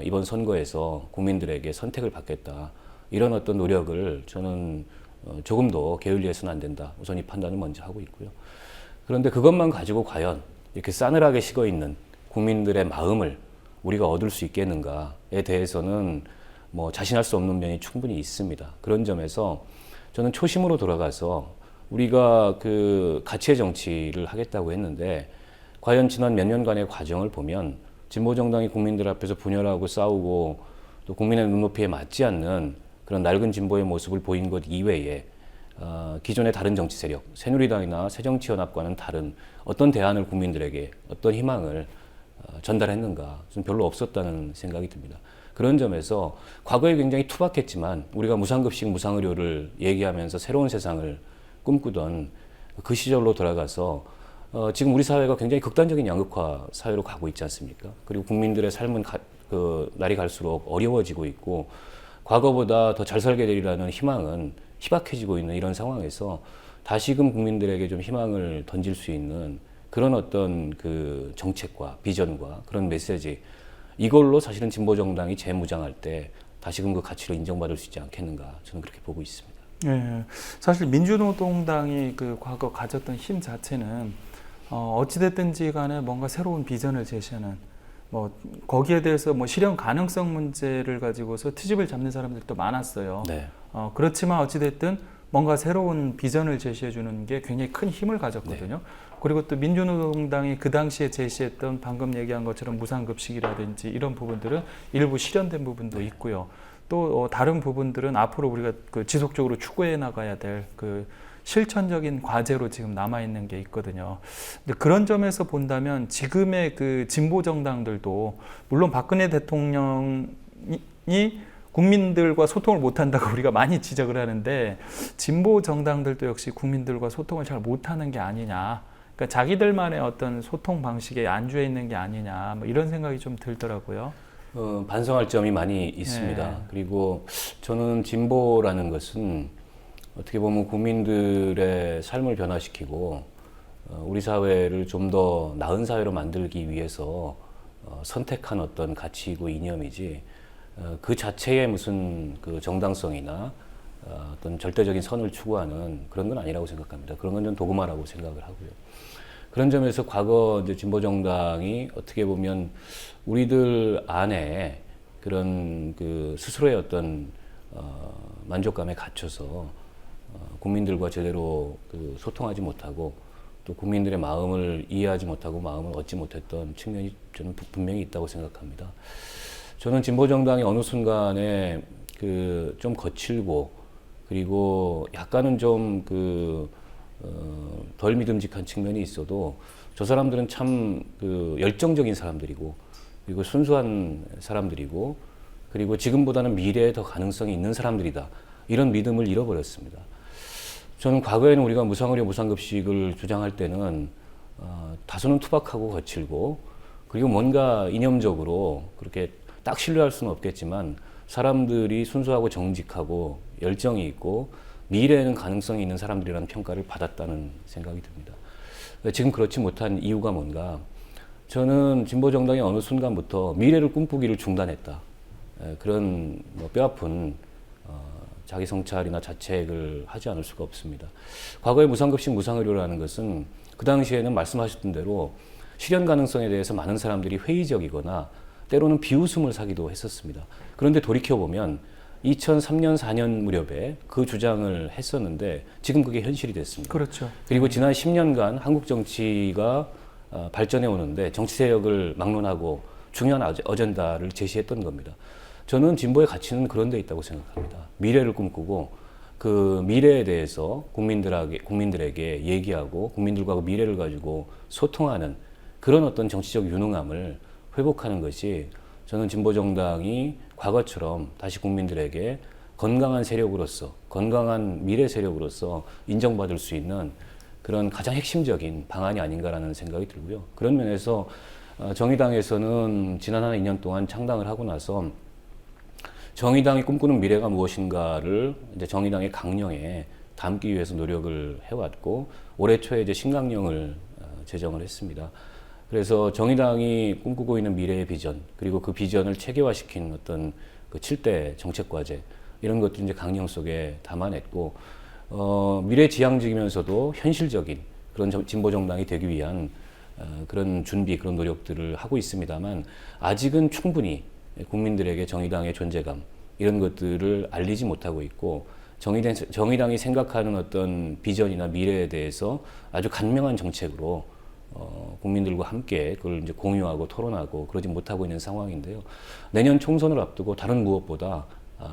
이번 선거에서 국민들에게 선택을 받겠다 이런 어떤 노력을 저는 조금 더 게을리해서는 안 된다 우선 이 판단을 먼저 하고 있고요. 그런데 그것만 가지고 과연 이렇게 싸늘하게 식어 있는 국민들의 마음을 우리가 얻을 수 있겠는가에 대해서는 뭐 자신할 수 없는 면이 충분히 있습니다. 그런 점에서 저는 초심으로 돌아가서 우리가 그 가치의 정치를 하겠다고 했는데 과연 지난 몇 년간의 과정을 보면 진보정당이 국민들 앞에서 분열하고 싸우고 또 국민의 눈높이에 맞지 않는 그런 낡은 진보의 모습을 보인 것 이외에 기존의 다른 정치 세력, 새누리당이나 새정치연합과는 다른 어떤 대안을 국민들에게 어떤 희망을 전달했는가 좀 별로 없었다는 생각이 듭니다. 그런 점에서 과거에 굉장히 투박했지만 우리가 무상급식, 무상의료를 얘기하면서 새로운 세상을 꿈꾸던 그 시절로 돌아가서 지금 우리 사회가 굉장히 극단적인 양극화 사회로 가고 있지 않습니까? 그리고 국민들의 삶은 날이 갈수록 어려워지고 있고 과거보다 더 잘 살게 되리라는 희망은 희박해지고 있는 이런 상황에서 다시금 국민들에게 좀 희망을 던질 수 있는 그런 어떤 그 정책과 비전과 그런 메시지 이걸로 사실은 진보정당이 재무장할 때 다시금 그 가치로 인정받을 수 있지 않겠는가 저는 그렇게 보고 있습니다. 예, 사실 민주노동당이 그 과거 가졌던 힘 자체는 어찌됐든지 간에 뭔가 새로운 비전을 제시하는 뭐 거기에 대해서 뭐 실현 가능성 문제를 가지고서 트집을 잡는 사람들도 많았어요. 네. 그렇지만 어찌됐든 뭔가 새로운 비전을 제시해 주는 게 굉장히 큰 힘을 가졌거든요. 그리고 또 민주노동당이 그 당시에 제시했던 방금 얘기한 것처럼 무상급식이라든지 이런 부분들은 일부 실현된 부분도 있고요. 또 다른 부분들은 앞으로 우리가 그 지속적으로 추구해 나가야 될 그 실천적인 과제로 지금 남아 있는 게 있거든요. 근데 그런 점에서 본다면 지금의 그 진보 정당들도 물론 박근혜 대통령이 국민들과 소통을 못한다고 우리가 많이 지적을 하는데 진보 정당들도 역시 국민들과 소통을 잘 못하는 게 아니냐. 그러니까 자기들만의 어떤 소통 방식에 안주해 있는 게 아니냐. 뭐 이런 생각이 좀 들더라고요. 반성할 점이 많이 있습니다. 네. 그리고 저는 진보라는 것은 어떻게 보면 국민들의 삶을 변화시키고 우리 사회를 좀 더 나은 사회로 만들기 위해서 선택한 어떤 가치이고 이념이지 그 자체에 무슨 그 정당성이나 어떤 절대적인 선을 추구하는 그런 건 아니라고 생각합니다. 그런 건 좀 도구마라고 생각을 하고요. 그런 점에서 과거 이제 진보 정당이 어떻게 보면 우리들 안에 그런 그 스스로의 어떤 만족감에 갇혀서 국민들과 제대로 그 소통하지 못하고 또 국민들의 마음을 이해하지 못하고 마음을 얻지 못했던 측면이 저는 분명히 있다고 생각합니다. 저는 진보 정당이 어느 순간에 그 좀 거칠고 그리고 약간은 좀 그 덜 믿음직한 측면이 있어도 저 사람들은 참 그 열정적인 사람들이고 그리고 순수한 사람들이고 그리고 지금보다는 미래에 더 가능성이 있는 사람들이다. 이런 믿음을 잃어버렸습니다. 저는 과거에는 우리가 무상의료 무상급식을 주장할 때는 다소는 투박하고 거칠고 그리고 뭔가 이념적으로 그렇게 딱 신뢰할 수는 없겠지만 사람들이 순수하고 정직하고 열정이 있고 미래에는 가능성이 있는 사람들이라는 평가를 받았다는 생각이 듭니다. 지금 그렇지 못한 이유가 뭔가? 저는 진보정당이 어느 순간부터 미래를 꿈꾸기를 중단했다. 그런 뭐 뼈아픈 자기 성찰이나 자책을 하지 않을 수가 없습니다. 과거의 무상급식, 무상의료라는 것은 그 당시에는 말씀하셨던 대로 실현 가능성에 대해서 많은 사람들이 회의적이거나 때로는 비웃음을 사기도 했었습니다. 그런데 돌이켜보면 2003년, 4년 무렵에 그 주장을 했었는데 지금 그게 현실이 됐습니다. 그렇죠. 그리고 지난 10년간 한국 정치가 발전해 오는데 정치 세력을 막론하고 중요한 어젠다를 제시했던 겁니다. 저는 진보의 가치는 그런 데 있다고 생각합니다. 미래를 꿈꾸고 그 미래에 대해서 국민들에게 얘기하고 국민들과 그 미래를 가지고 소통하는 그런 어떤 정치적 유능함을 회복하는 것이 저는 진보정당이 과거처럼 다시 국민들에게 건강한 세력으로서 건강한 미래 세력으로서 인정받을 수 있는 그런 가장 핵심적인 방안이 아닌가라는 생각이 들고요. 그런 면에서 정의당에서는 지난 한 2년 동안 창당을 하고 나서 정의당이 꿈꾸는 미래가 무엇인가를 이제 정의당의 강령에 담기 위해서 노력을 해왔고 올해 초에 이제 신강령을 제정을 했습니다. 그래서 정의당이 꿈꾸고 있는 미래의 비전 그리고 그 비전을 체계화시킨 어떤 그 7대 정책 과제 이런 것들 이제 강령 속에 담아냈고 미래지향적이면서도 현실적인 그런 진보 정당이 되기 위한 그런 준비 그런 노력들을 하고 있습니다만 아직은 충분히 국민들에게 정의당의 존재감 이런 것들을 알리지 못하고 있고 정의당이 생각하는 어떤 비전이나 미래에 대해서 아주 간명한 정책으로 국민들과 함께 그걸 이제 공유하고 토론하고 그러지 못하고 있는 상황인데요. 내년 총선을 앞두고 다른 무엇보다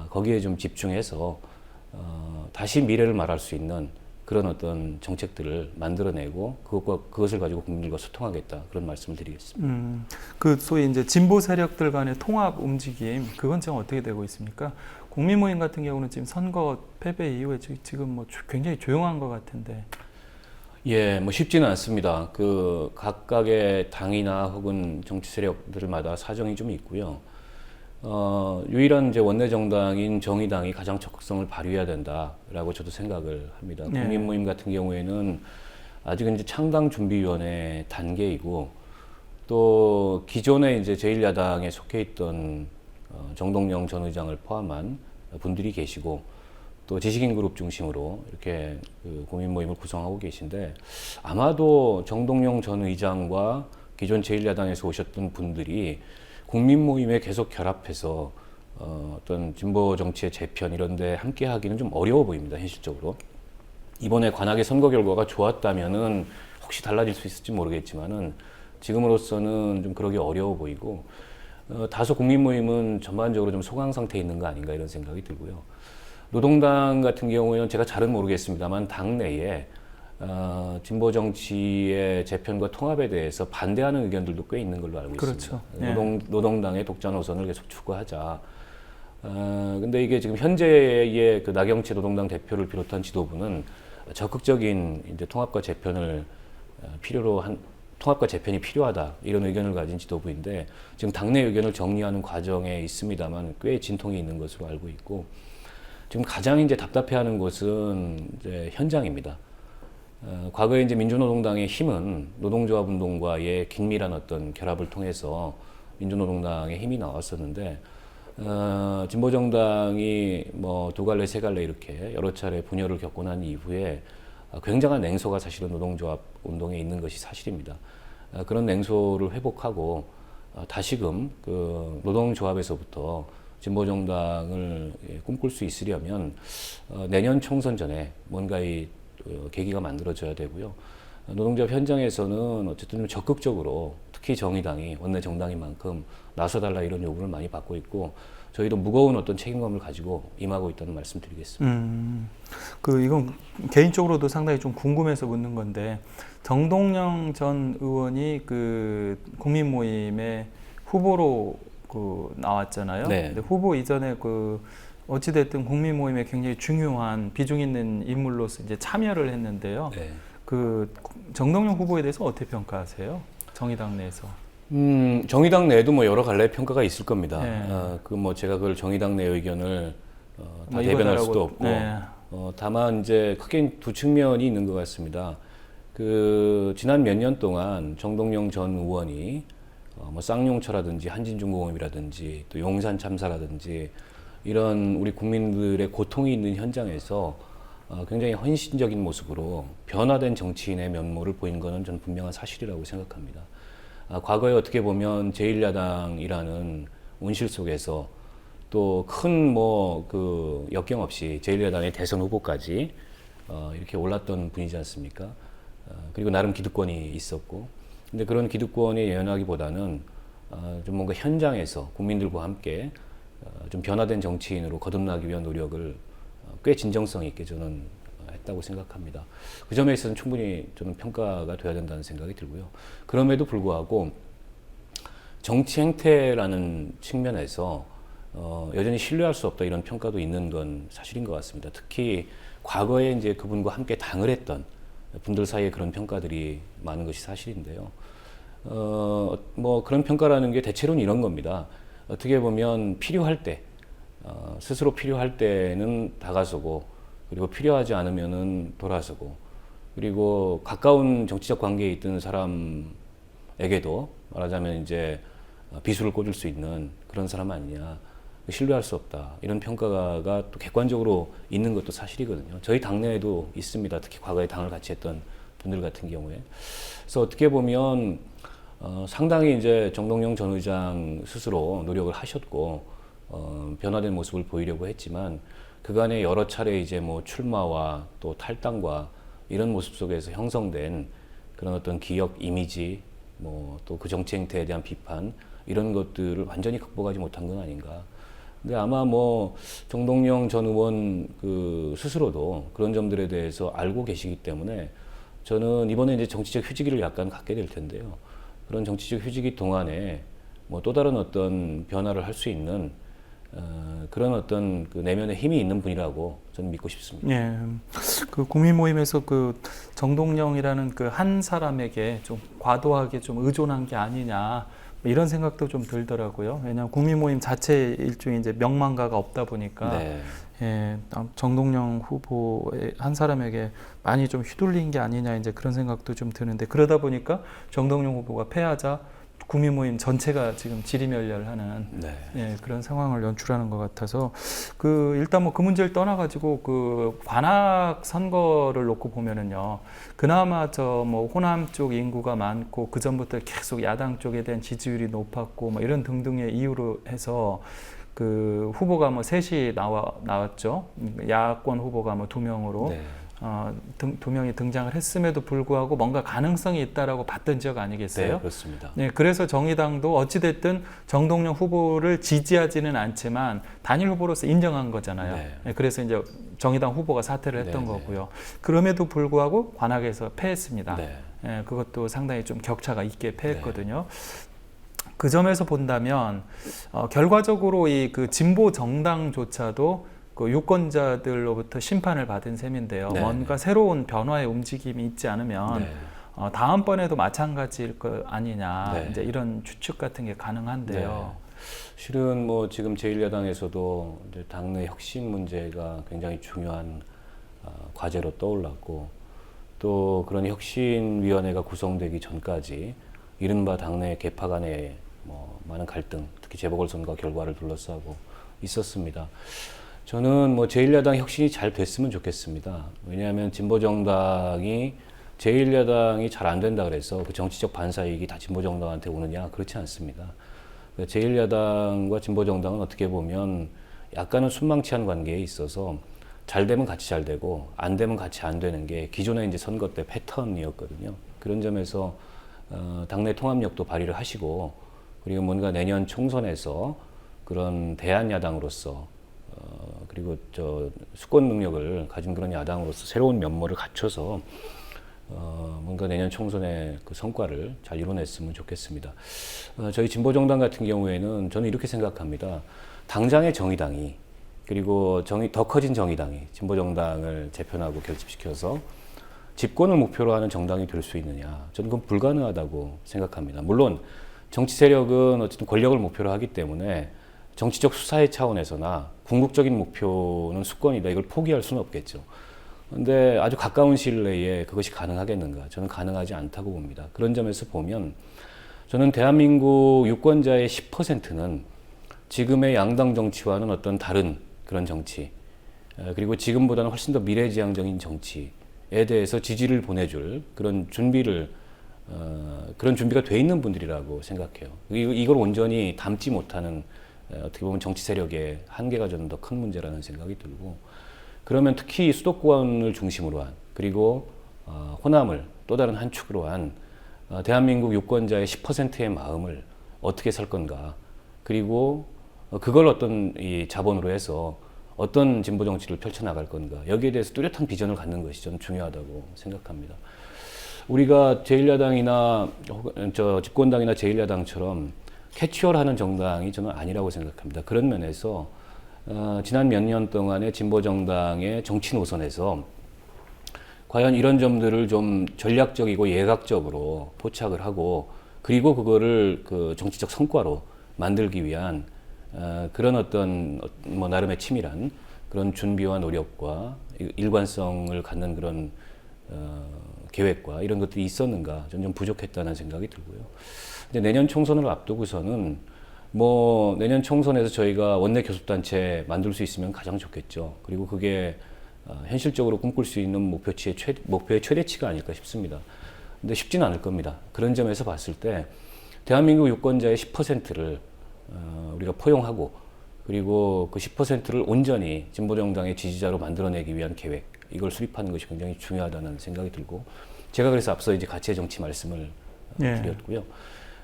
거기에 좀 집중해서 다시 미래를 말할 수 있는 그런 어떤 정책들을 만들어내고 그것을 가지고 국민들과 소통하겠다 그런 말씀을 드리겠습니다. 그 소위 이제 진보 세력들 간의 통합 움직임 그건 지금 어떻게 되고 있습니까? 국민모임 같은 경우는 지금 선거 패배 이후에 지금 뭐 굉장히 조용한 것 같은데. 예, 뭐 쉽지는 않습니다. 그 각각의 당이나 혹은 정치 세력들마다 사정이 좀 있고요. 유일한 이제 원내 정당인 정의당이 가장 적극성을 발휘해야 된다라고 저도 생각을 합니다. 네. 국민모임 같은 경우에는 아직은 이제 창당 준비위원회 단계이고 또 기존에 이제 제1야당에 속해 있던 정동영 전 의장을 포함한 분들이 계시고 또 지식인 그룹 중심으로 이렇게 그 국민모임을 구성하고 계신데 아마도 정동영 전 의장과 기존 제1야당에서 오셨던 분들이 국민 모임에 계속 결합해서 어떤 진보 정치의 재편 이런 데 함께 하기는 좀 어려워 보입니다, 현실적으로. 이번에 관악의 선거 결과가 좋았다면은 혹시 달라질 수 있을지 모르겠지만은 지금으로서는 좀 그러기 어려워 보이고 다소 국민 모임은 전반적으로 좀 소강 상태에 있는 거 아닌가 이런 생각이 들고요. 노동당 같은 경우에는 제가 잘은 모르겠습니다만 당내에 진보 정치의 재편과 통합에 대해서 반대하는 의견들도 꽤 있는 걸로 알고 그렇죠. 있습니다. 노동당의 독자 노선을 계속 추구하자. 근데 이게 지금 현재의 그 나경채 노동당 대표를 비롯한 지도부는 적극적인 이제 통합과 재편을 통합과 재편이 필요하다 이런 의견을 가진 지도부인데 지금 당내 의견을 정리하는 과정에 있습니다만 꽤 진통이 있는 것으로 알고 있고 지금 가장 이제 답답해하는 곳은 이제 현장입니다. 과거에 이제 민주노동당의 힘은 노동조합 운동과의 긴밀한 어떤 결합을 통해서 민주노동당의 힘이 나왔었는데 진보정당이 뭐 두 갈래 세 갈래 이렇게 여러 차례 분열을 겪고 난 이후에 굉장한 냉소가 사실은 노동조합 운동에 있는 것이 사실입니다. 그런 냉소를 회복하고 다시금 그 노동조합에서부터 진보정당을 꿈꿀 수 있으려면 내년 총선 전에 뭔가 이 계기가 만들어져야 되고요. 노동조합 현장에서는 어쨌든 좀 적극적으로 특히 정의당이 원내 정당인 만큼 나서달라 이런 요구를 많이 받고 있고 저희도 무거운 어떤 책임감을 가지고 임하고 있다는 말씀드리겠습니다. 이건 개인적으로도 상당히 좀 궁금해서 묻는 건데 정동영 전 의원이 그 국민 모임의 후보로 나왔잖아요. 네. 근데 후보 이전에 어찌됐든 국민 모임에 굉장히 중요한 비중 있는 인물로서 이제 참여를 했는데요. 네. 그 정동영 후보에 대해서 어떻게 평가하세요? 정의당 내에서. 정의당 내에도 뭐 여러 갈래의 평가가 있을 겁니다. 네. 제가 그걸 정의당 내 의견을 다 뭐 대변할 이거다라고- 수도 없고, 네. 다만 이제 크게 두 측면이 있는 것 같습니다. 지난 몇 년 동안 정동영 전 의원이 뭐 쌍용차라든지 한진중공업이라든지 또 용산 참사라든지 이런 우리 국민들의 고통이 있는 현장에서 굉장히 헌신적인 모습으로 변화된 정치인의 면모를 보인 것은 전 분명한 사실이라고 생각합니다. 과거에 어떻게 보면 제1야당이라는 온실 속에서 또 큰 역경 없이 제1야당의 대선 후보까지 이렇게 올랐던 분이지 않습니까? 그리고 나름 기득권이 있었고, 근데 그런 기득권이 예언하기보다는 좀 뭔가 현장에서 국민들과 함께 좀 변화된 정치인으로 거듭나기 위한 노력을 꽤 진정성 있게 저는 했다고 생각합니다. 그 점에 있어서는 충분히 저는 평가가 돼야 된다는 생각이 들고요. 그럼에도 불구하고 정치 행태라는 측면에서 여전히 신뢰할 수 없다 이런 평가도 있는 건 사실인 것 같습니다. 특히 과거에 이제 그분과 함께 당을 했던 분들 사이에 그런 평가들이 많은 것이 사실인데요. 그런 평가라는 게 대체로는 이런 겁니다. 어떻게 보면 필요할 때, 스스로 필요할 때는 다가서고, 그리고 필요하지 않으면은 돌아서고, 그리고 가까운 정치적 관계에 있던 사람에게도 말하자면 이제 비수를 꽂을 수 있는 그런 사람 아니냐. 신뢰할 수 없다. 이런 평가가 또 객관적으로 있는 것도 사실이거든요. 저희 당내에도 있습니다. 특히 과거에 당을 같이 했던 분들 같은 경우에. 그래서 어떻게 보면 상당히 이제 정동영 전 의장 스스로 노력을 하셨고 변화된 모습을 보이려고 했지만 그간에 여러 차례 이제 뭐 출마와 또 탈당과 이런 모습 속에서 형성된 그런 어떤 기억 이미지 또 그 정치 행태에 대한 비판 이런 것들을 완전히 극복하지 못한 건 아닌가. 근데 아마 정동영 전 의원 스스로도 그런 점들에 대해서 알고 계시기 때문에 저는 이번에 이제 정치적 휴지기를 약간 갖게 될 텐데요. 그런 정치적 휴지기 동안에 또 다른 어떤 변화를 할 수 있는 그런 어떤 내면의 힘이 있는 분이라고 저는 믿고 싶습니다. 예, 국민 모임에서 정동영이라는 한 사람에게 좀 과도하게 좀 의존한 게 아니냐 이런 생각도 좀 들더라고요. 왜냐하면 국민 모임 자체 일종의 이제 명망가가 없다 보니까 네. 예, 정동영 후보의 한 사람에게 많이 좀 휘둘린 게 아니냐 이제 그런 생각도 좀 드는데 그러다 보니까 정동영 후보가 패하자 구미 모임 전체가 지금 지리멸렬하는 네. 예, 그런 상황을 연출하는 것 같아서 일단 뭐 그 문제를 떠나가지고 관악 선거를 놓고 보면은요, 그나마 저 뭐 호남 쪽 인구가 많고 그 전부터 계속 야당 쪽에 대한 지지율이 높았고 뭐 이런 등등의 이유로 해서 후보가 뭐 셋이 나왔죠. 야권 후보가 뭐 2명으로. 네. 2명이 등장을 했음에도 불구하고 뭔가 가능성이 있다라고 봤던 지역 아니겠어요? 네, 그렇습니다. 네, 그래서 정의당도 어찌됐든 정동영 후보를 지지하지는 않지만 단일 후보로서 인정한 거잖아요. 네. 네, 그래서 이제 정의당 후보가 사퇴를 했던 네, 거고요. 그럼에도 불구하고 관악에서 패했습니다. 네. 네, 그것도 상당히 좀 격차가 있게 패했거든요. 그 점에서 본다면 결과적으로 그 진보 정당조차도 유권자들로부터 심판을 받은 셈인데요. 네. 뭔가 새로운 변화의 움직임이 있지 않으면 네. 다음번에도 마찬가지일 거 아니냐, 네. 이제 이런 추측 같은 게 가능한데요. 실은 뭐 지금 제1야당에서도 이제 당내 혁신 문제가 굉장히 중요한 과제로 떠올랐고, 또 그런 혁신위원회가 구성되기 전까지 이른바 당내 계파 간의 뭐 많은 갈등, 특히 재보궐선거 결과를 둘러싸고 있었습니다. 저는 뭐 제1야당 혁신이 잘 됐으면 좋겠습니다. 왜냐하면 진보정당이 제1야당이 잘 안 된다 그래서 그 정치적 반사이익이 다 진보정당한테 오느냐, 그렇지 않습니다. 제1야당과 진보정당은 어떻게 보면 약간은 순망치한 관계에 있어서 잘 되면 같이 잘 되고 안 되면 같이 안 되는 게 기존의 이제 선거 때 패턴이었거든요. 그런 점에서 당내 통합력도 발휘를 하시고, 그리고 뭔가 내년 총선에서 그런 대한야당으로서 그리고 수권 능력을 가진 그런 야당으로서 새로운 면모를 갖춰서 뭔가 내년 총선의 그 성과를 잘 이뤄냈으면 좋겠습니다. 저희 진보정당 같은 경우에는 저는 이렇게 생각합니다. 당장의 정의당이, 그리고 더 커진 정의당이 진보정당을 재편하고 결집시켜서 집권을 목표로 하는 정당이 될 수 있느냐, 저는 그건 불가능하다고 생각합니다. 물론 정치 세력은 어쨌든 권력을 목표로 하기 때문에 정치적 수사의 차원에서나 궁극적인 목표는 수권이다, 이걸 포기할 수는 없겠죠. 그런데 아주 가까운 시일 내에 그것이 가능하겠는가? 저는 가능하지 않다고 봅니다. 그런 점에서 보면 저는 대한민국 유권자의 10%는 지금의 양당 정치와는 어떤 다른 그런 정치, 그리고 지금보다는 훨씬 더 미래지향적인 정치에 대해서 지지를 보내줄 그런 그런 준비가 돼 있는 분들이라고 생각해요. 이걸 온전히 담지 못하는 어떻게 보면 정치 세력의 한계가 저는 더 큰 문제라는 생각이 들고, 그러면 특히 수도권을 중심으로 한, 그리고 호남을 또 다른 한 축으로 한 대한민국 유권자의 10%의 마음을 어떻게 살 건가, 그리고 그걸 어떤 이 자본으로 해서 어떤 진보 정치를 펼쳐나갈 건가, 여기에 대해서 뚜렷한 비전을 갖는 것이 저는 중요하다고 생각합니다. 우리가 제1야당이나 집권당이나 제1야당처럼 캐치얼하는 정당이 저는 아니라고 생각합니다. 그런 면에서 지난 몇 년 동안의 진보정당의 정치 노선에서 과연 이런 점들을 좀 전략적이고 예각적으로 포착을 하고, 그리고 그거를 그 정치적 성과로 만들기 위한 그런 어떤 뭐 나름의 치밀한 그런 준비와 노력과 일관성을 갖는 그런 계획과 이런 것들이 있었는가, 저는 좀 부족했다는 생각이 들고요. 근데 내년 총선을 앞두고서는 뭐 내년 총선에서 저희가 원내 교섭단체 만들 수 있으면 가장 좋겠죠. 그리고 그게 현실적으로 꿈꿀 수 있는 목표의 최대치가 아닐까 싶습니다. 근데 쉽지는 않을 겁니다. 그런 점에서 봤을 때 대한민국 유권자의 10%를 우리가 포용하고, 그리고 그 10%를 온전히 진보정당의 지지자로 만들어내기 위한 계획, 이걸 수립하는 것이 굉장히 중요하다는 생각이 들고, 제가 그래서 앞서 이제 가치의 정치 말씀을 드렸고요.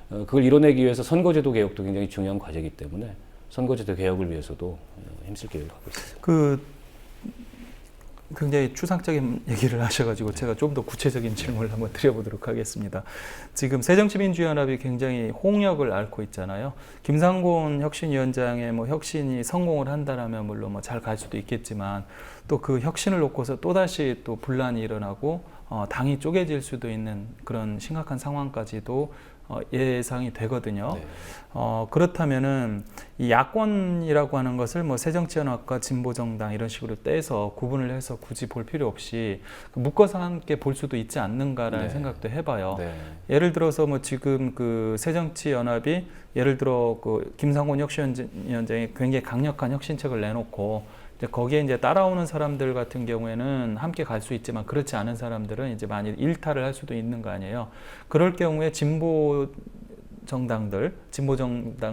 그걸 이뤄내기 위해서 선거제도 개혁도 굉장히 중요한 과제이기 때문에 선거제도 개혁을 위해서도 힘쓸 계획을 갖고 있습니다. 굉장히 추상적인 얘기를 하셔가지고 제가 좀 더 구체적인 질문을 한번 드려보도록 하겠습니다. 지금 새정치민주연합이 굉장히 홍역을 앓고 있잖아요. 김상곤 혁신위원장의 뭐 혁신이 성공을 한다라면 물론 뭐 잘 갈 수도 있겠지만, 또 그 혁신을 놓고서 또 다시 또 분란이 일어나고 당이 쪼개질 수도 있는 그런 심각한 상황까지도 예상이 되거든요. 네. 그렇다면은 이 야권이라고 하는 것을 뭐 새정치연합과 진보정당 이런 식으로 떼서 구분을 해서 굳이 볼 필요 없이 묶어서 함께 볼 수도 있지 않는가라는 네. 생각도 해봐요. 네. 예를 들어서 뭐 지금 그 새정치연합이 예를 들어 그 김상곤 혁신위원장이 굉장히 강력한 혁신책을 내놓고 이제 거기에 이제 따라오는 사람들 같은 경우에는 함께 갈 수 있지만 그렇지 않은 사람들은 이제 많이 일탈을 할 수도 있는 거 아니에요. 그럴 경우에 진보 정당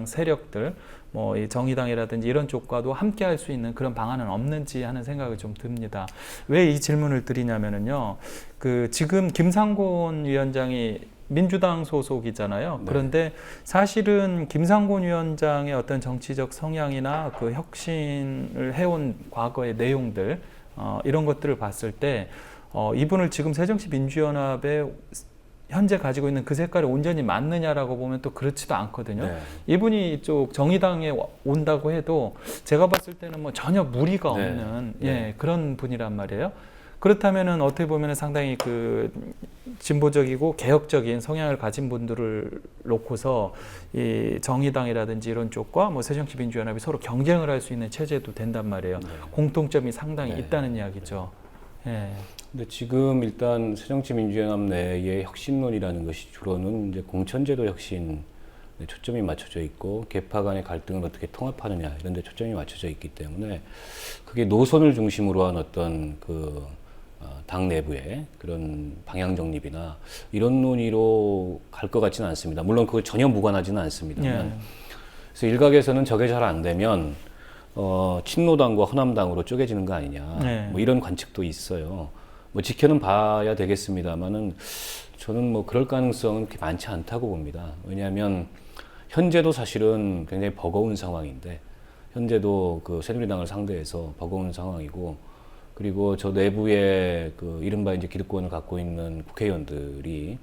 세력들, 뭐 이 정의당이라든지 이런 쪽과도 함께 할 수 있는 그런 방안은 없는지 하는 생각이 좀 듭니다. 왜 이 질문을 드리냐면은요, 그 지금 김상곤 위원장이 민주당 소속이잖아요. 네. 그런데 사실은 김상곤 위원장의 어떤 정치적 성향이나 그 혁신을 해온 과거의 내용들, 이런 것들을 봤을 때, 이분을 지금 새정치민주연합에 현재 가지고 있는 그 색깔이 온전히 맞느냐라고 보면 또 그렇지도 않거든요. 네. 이분이 이쪽 정의당에 온다고 해도 제가 봤을 때는 뭐 전혀 무리가 네. 없는 네. 예, 그런 분이란 말이에요. 그렇다면은 어떻게 보면은 상당히 그 진보적이고 개혁적인 성향을 가진 분들을 놓고서 이 정의당이라든지 이런 쪽과 뭐 새정치민주연합이 서로 경쟁을 할 수 있는 체제도 된단 말이에요. 네. 공통점이 상당히 네. 있다는 이야기죠. 예. 근데 지금 일단 새정치민주연합 내의 혁신론이라는 것이 주로는 이제 공천제도 혁신에 초점이 맞춰져 있고 계파 간의 갈등을 어떻게 통합하느냐 이런 데 초점이 맞춰져 있기 때문에 그게 노선을 중심으로 한 어떤 그 당 내부의 그런 방향 정립이나 이런 논의로 갈 것 같지는 않습니다. 물론 그거 전혀 무관하지는 않습니다만. 예. 그래서 일각에서는 저게 잘 안 되면 친노당과 호남당으로 쪼개지는 거 아니냐. 네. 뭐 이런 관측도 있어요. 뭐 지켜는 봐야 되겠습니다만은 저는 뭐 그럴 가능성은 그렇게 많지 않다고 봅니다. 왜냐하면 현재도 사실은 굉장히 버거운 상황인데 현재도 그 새누리당을 상대해서 버거운 상황이고 그리고 저 내부에 그 이른바 이제 기득권을 갖고 있는 국회의원들이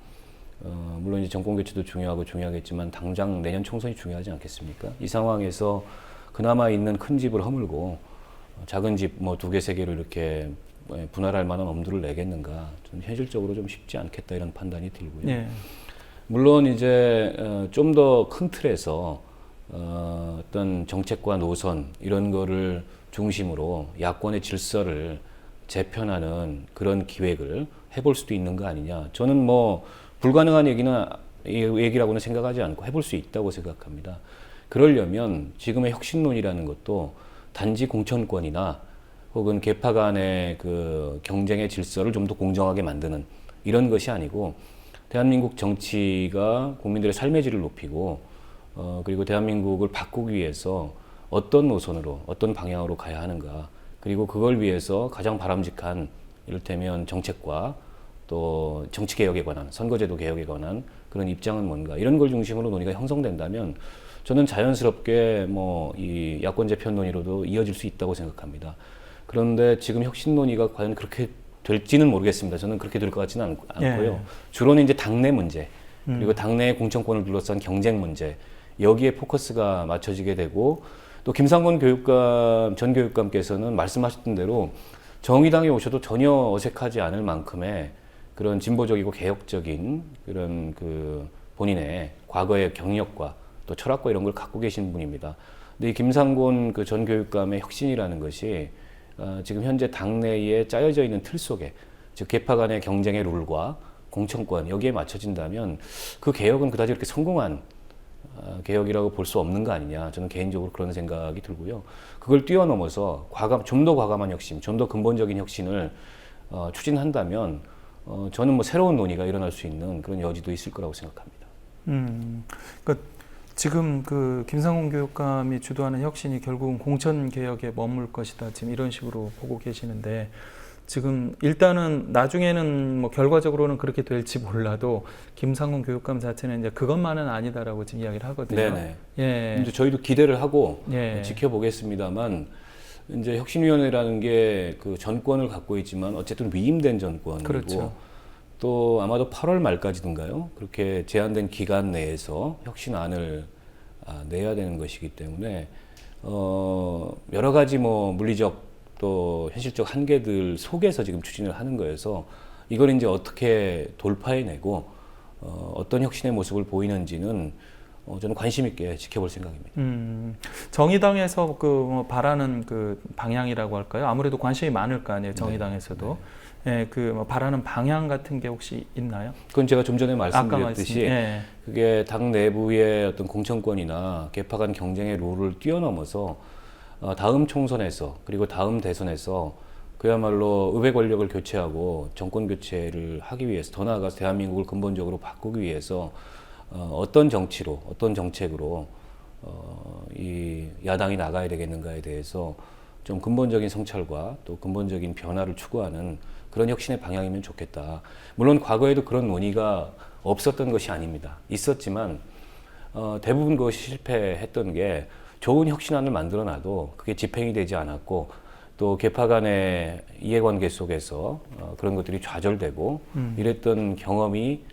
물론 이제 정권 교체도 중요하겠지만 당장 내년 총선이 중요하지 않겠습니까? 이 상황에서 그나마 있는 큰 집을 허물고 작은 집 뭐 2개, 3개로 이렇게 분할할 만한 엄두를 내겠는가? 저는 현실적으로 좀 쉽지 않겠다 이런 판단이 들고요. 예. 물론 이제 좀 더 큰 틀에서 어떤 정책과 노선 이런 거를 중심으로 야권의 질서를 재편하는 그런 기획을 해볼 수도 있는 거 아니냐. 저는 뭐 불가능한 얘기라고는 생각하지 않고 해볼 수 있다고 생각합니다. 그러려면 지금의 혁신론이라는 것도 단지 공천권이나 혹은 계파 간의 그 경쟁의 질서를 좀 더 공정하게 만드는 이런 것이 아니고 대한민국 정치가 국민들의 삶의 질을 높이고 그리고 대한민국을 바꾸기 위해서 어떤 노선으로 어떤 방향으로 가야 하는가 그리고 그걸 위해서 가장 바람직한 이를테면 정책과 또 정치개혁에 관한 선거제도 개혁에 관한 그런 입장은 뭔가 이런 걸 중심으로 논의가 형성된다면 저는 자연스럽게 뭐 이 야권 재편 논의로도 이어질 수 있다고 생각합니다. 그런데 지금 혁신 논의가 과연 그렇게 될지는 모르겠습니다. 저는 그렇게 될 것 같지는 않고요. 예. 주로는 이제 당내 문제 그리고 당내의 공천권을 둘러싼 경쟁 문제 여기에 포커스가 맞춰지게 되고 또 김상곤 전 교육감께서는 말씀하셨던 대로 정의당에 오셔도 전혀 어색하지 않을 만큼의 그런 진보적이고 개혁적인 그런 그 본인의 과거의 경력과 또 철학과 이런 걸 갖고 계신 분입니다. 근데 이 김상곤 그 전 교육감의 혁신이라는 것이 지금 현재 당내에 짜여져 있는 틀 속에 즉 계파 간의 경쟁의 룰과 공천권 여기에 맞춰진다면 그 개혁은 그다지 그렇게 성공한 개혁이라고 볼 수 없는 거 아니냐 저는 개인적으로 그런 생각이 들고요. 그걸 뛰어넘어서 좀 더 과감한 혁신, 좀 더 근본적인 혁신을 추진한다면 저는 뭐 새로운 논의가 일어날 수 있는 그런 여지도 있을 거라고 생각합니다. 그러니까 지금 그 김상곤 교육감이 주도하는 혁신이 결국은 공천 개혁에 머물 것이다. 지금 이런 식으로 보고 계시는데 지금 일단은 나중에는 뭐 결과적으로는 그렇게 될지 몰라도 김상곤 교육감 자체는 이제 그것만은 아니다라고 지금 이야기를 하거든요. 네네. 예. 이제 저희도 기대를 하고 예. 지켜보겠습니다만 이제 혁신위원회라는 게 그 전권을 갖고 있지만 어쨌든 위임된 전권이고 그렇죠. 또 아마도 8월 말까지든가요. 그렇게 제한된 기간 내에서 혁신안을 내야 되는 것이기 때문에 여러 가지 뭐 물리적 또 현실적 한계들 속에서 지금 추진을 하는 거여서 이걸 이제 어떻게 돌파해내고 어떤 혁신의 모습을 보이는지는 저는 관심 있게 지켜볼 생각입니다. 정의당에서 그 바라는 그 방향이라고 할까요? 아무래도 관심이 많을 거 아니에요, 정의당에서도. 예, 그 바라는 방향 같은 게 혹시 있나요? 그건 제가 좀 전에 아까 말씀드렸듯이 예. 그게 당 내부의 어떤 공천권이나 계파 간 경쟁의 룰을 뛰어넘어서 다음 총선에서 그리고 다음 대선에서 그야말로 의회 권력을 교체하고 정권 교체를 하기 위해서 더 나아가서 대한민국을 근본적으로 바꾸기 위해서 어떤 정치로 어떤 정책으로 이 야당이 나가야 되겠는가에 대해서 좀 근본적인 성찰과 또 근본적인 변화를 추구하는 그런 혁신의 방향이면 좋겠다. 물론 과거에도 그런 논의가 없었던 것이 아닙니다. 있었지만 대부분 그것이 실패했던 게 좋은 혁신안을 만들어놔도 그게 집행이 되지 않았고 또 계파 간의 이해관계 속에서 그런 것들이 좌절되고 이랬던 경험이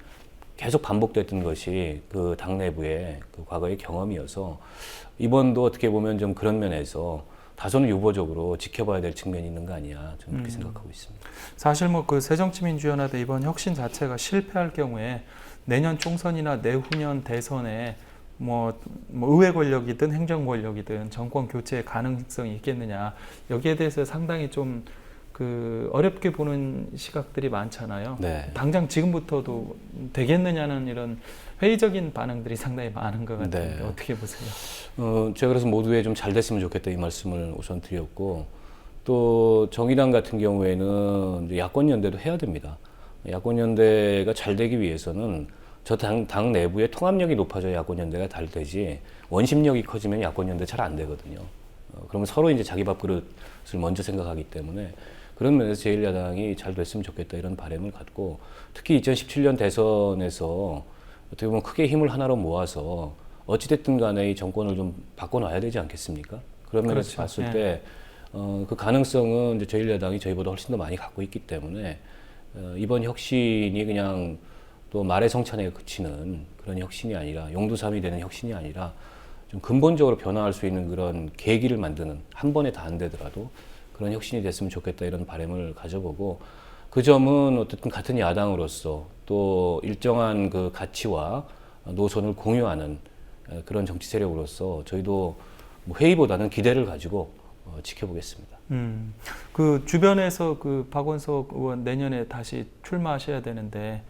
계속 반복됐던 것이 그 당 내부의 그 과거의 경험이어서 이번도 어떻게 보면 좀 그런 면에서 다소는 유보적으로 지켜봐야 될 측면이 있는 거 아니냐 저는 그렇게 생각하고 있습니다. 사실 뭐 그 새정치민주연합의 이번 혁신 자체가 실패할 경우에 내년 총선이나 내후년 대선에 뭐 의회 권력이든 행정 권력이든 정권 교체의 가능성이 있겠느냐 여기에 대해서 상당히 좀 그 어렵게 보는 시각들이 많잖아요. 네. 당장 지금부터도 되겠느냐는 이런 회의적인 반응들이 상당히 많은 것 같은데 네. 어떻게 보세요? 제가 그래서 모두에 좀 잘 됐으면 좋겠다 이 말씀을 우선 드렸고 또 정의당 같은 경우에는 이제 야권 연대도 해야 됩니다. 야권 연대가 잘 되기 위해서는 저 당 내부의 통합력이 높아져야 야권 연대가 잘 되지 원심력이 커지면 야권 연대 잘 안 되거든요. 그러면 서로 이제 자기 밥그릇을 먼저 생각하기 때문에 그런 면에서 제1야당이 잘 됐으면 좋겠다 이런 바람을 갖고 특히 2017년 대선에서 어떻게 보면 크게 힘을 하나로 모아서 어찌됐든 간에 이 정권을 좀 바꿔놔야 되지 않겠습니까? 그런 면에서 그렇죠. 봤을 때 그 가능성은 이제 제1야당이 저희보다 훨씬 더 많이 갖고 있기 때문에 이번 혁신이 그냥 또 말의 성찬에 그치는 그런 혁신이 아니라 용두삼이 되는 혁신이 아니라 좀 근본적으로 변화할 수 있는 그런 계기를 만드는 한 번에 다 안 되더라도 그런 혁신이 됐으면 좋겠다 이런 바람을 가져보고 그 점은 어쨌든 같은 야당으로서 또 일정한 그 가치와 노선을 공유하는 그런 정치 세력으로서 저희도 뭐 회의보다는 기대를 가지고 지켜보겠습니다. 그 주변에서 그 박원석 의원 내년에 다시 출마하셔야 되는데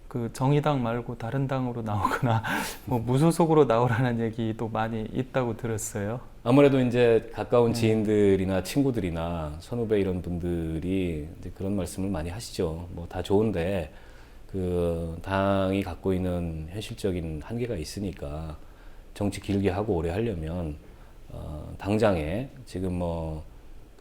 그 정의당 말고 다른 당으로 나오거나 뭐 무소속으로 나오라는 얘기도 많이 있다고 들었어요. 아무래도 이제 가까운 지인들이나 친구들이나 선후배 이런 분들이 이제 그런 말씀을 많이 하시죠. 뭐 다 좋은데 그 당이 갖고 있는 현실적인 한계가 있으니까 정치 길게 하고 오래 하려면 당장에 지금 뭐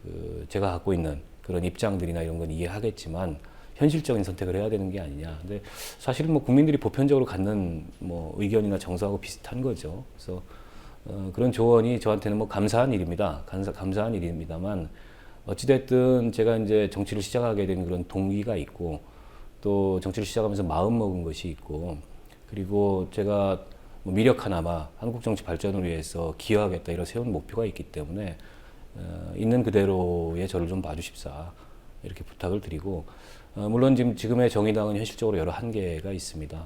그 제가 갖고 있는 그런 입장들이나 이런 건 이해하겠지만 현실적인 선택을 해야 되는 게 아니냐. 근데 사실은 뭐 국민들이 보편적으로 갖는 뭐 의견이나 정서하고 비슷한 거죠. 그래서 그런 조언이 저한테는 뭐 감사한 일입니다. 감사한 일입니다만 어찌됐든 제가 이제 정치를 시작하게 된 그런 동기가 있고 또 정치를 시작하면서 마음 먹은 것이 있고 그리고 제가 뭐 미력 하나마 한국 정치 발전을 위해서 기여하겠다 이런 세운 목표가 있기 때문에 있는 그대로의 저를 좀 봐주십사 이렇게 부탁을 드리고 물론 지금의 정의당은 현실적으로 여러 한계가 있습니다.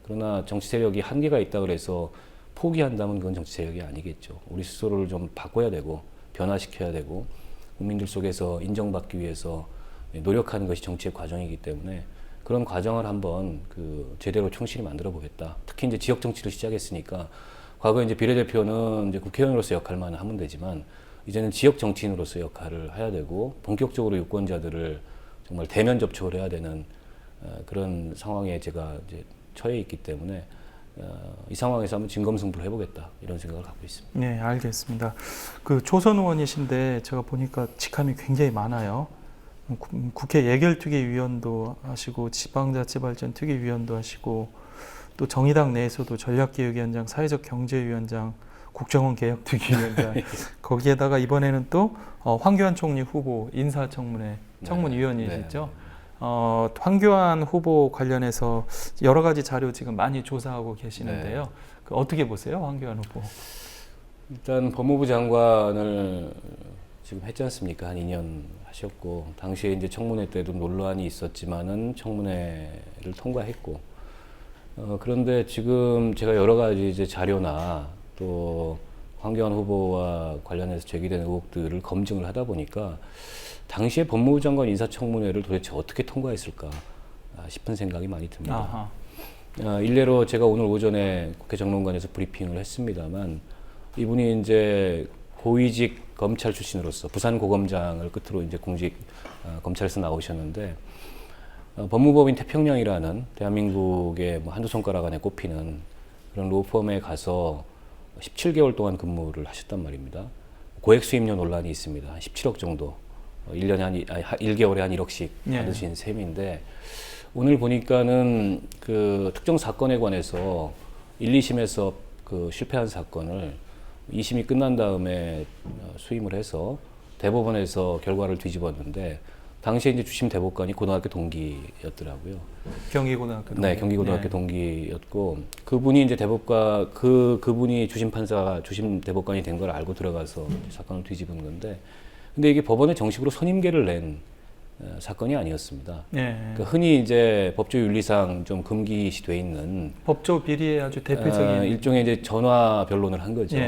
그러나 정치 세력이 한계가 있다 그래서 포기한다면 그건 정치 세력이 아니겠죠. 우리 스스로를 좀 바꿔야 되고 변화시켜야 되고 국민들 속에서 인정받기 위해서 노력하는 것이 정치의 과정이기 때문에 그런 과정을 한번 그 제대로 충실히 만들어 보겠다. 특히 이제 지역 정치를 시작했으니까 과거에 이제 비례대표는 이제 국회의원으로서 역할만 하면 되지만 이제는 지역 정치인으로서 역할을 해야 되고 본격적으로 유권자들을 정말 대면 접촉을 해야 되는 그런 상황에 제가 이제 처해 있기 때문에 이 상황에서 한번 진검승부를 해보겠다 이런 생각을 갖고 있습니다. 네, 알겠습니다. 그 초선 의원이신데 제가 보니까 직함이 굉장히 많아요. 국회 예결특위위원도 하시고 지방자치발전특위위원도 하시고 또 정의당 내에서도 전략기획위원장, 사회적경제위원장, 국정원 개혁특위위원장 거기에다가 이번에는 또 황교안 총리 후보 인사청문회 청문위원이시죠. 황교안 후보 관련해서 여러 가지 자료 지금 많이 조사하고 계시는데요. 그 어떻게 보세요, 황교안 후보? 일단 법무부 장관을 지금 했지 않습니까? 한 2년 하셨고 당시에 이제 청문회 때도 논란이 있었지만은 청문회를 통과했고 그런데 지금 제가 여러 가지 이제 자료나 또 황교안 후보와 관련해서 제기된 의혹들을 검증을 하다 보니까 당시에 법무부 장관 인사청문회를 도대체 어떻게 통과했을까 싶은 생각이 많이 듭니다. 일례로 제가 오늘 오전에 국회 정론관에서 브리핑을 했습니다만 이분이 이제 고위직 검찰 출신으로서 부산 고검장을 끝으로 이제 공직 검찰에서 나오셨는데 법무법인 태평양이라는 대한민국의 뭐 한두 손가락 안에 꼽히는 그런 로펌에 가서 17개월 동안 근무를 하셨단 말입니다. 고액 수임료 논란이 있습니다. 한 17억 정도, 1개월에 한 1억씩 받으신 셈인데 오늘 보니까는 그 특정 사건에 관해서 1, 2심에서 그 실패한 사건을 2심이 끝난 다음에 수임을 해서 대법원에서 결과를 뒤집었는데 당시에 이제 주심 대법관이 고등학교 동기였더라고요. 경기고등학교 동기. 네, 경기고등학교 동기였고 그분이 이제 그분이 주심 대법관이 된 걸 알고 들어가서 사건을 뒤집은 건데 근데 이게 법원에 정식으로 선임계를 낸 사건이 아니었습니다. 그러니까 흔히 이제 법조 윤리상 좀 금기시돼 있는 법조 비리의 아주 대표적인 일종의 이제 전화 변론을 한 거죠.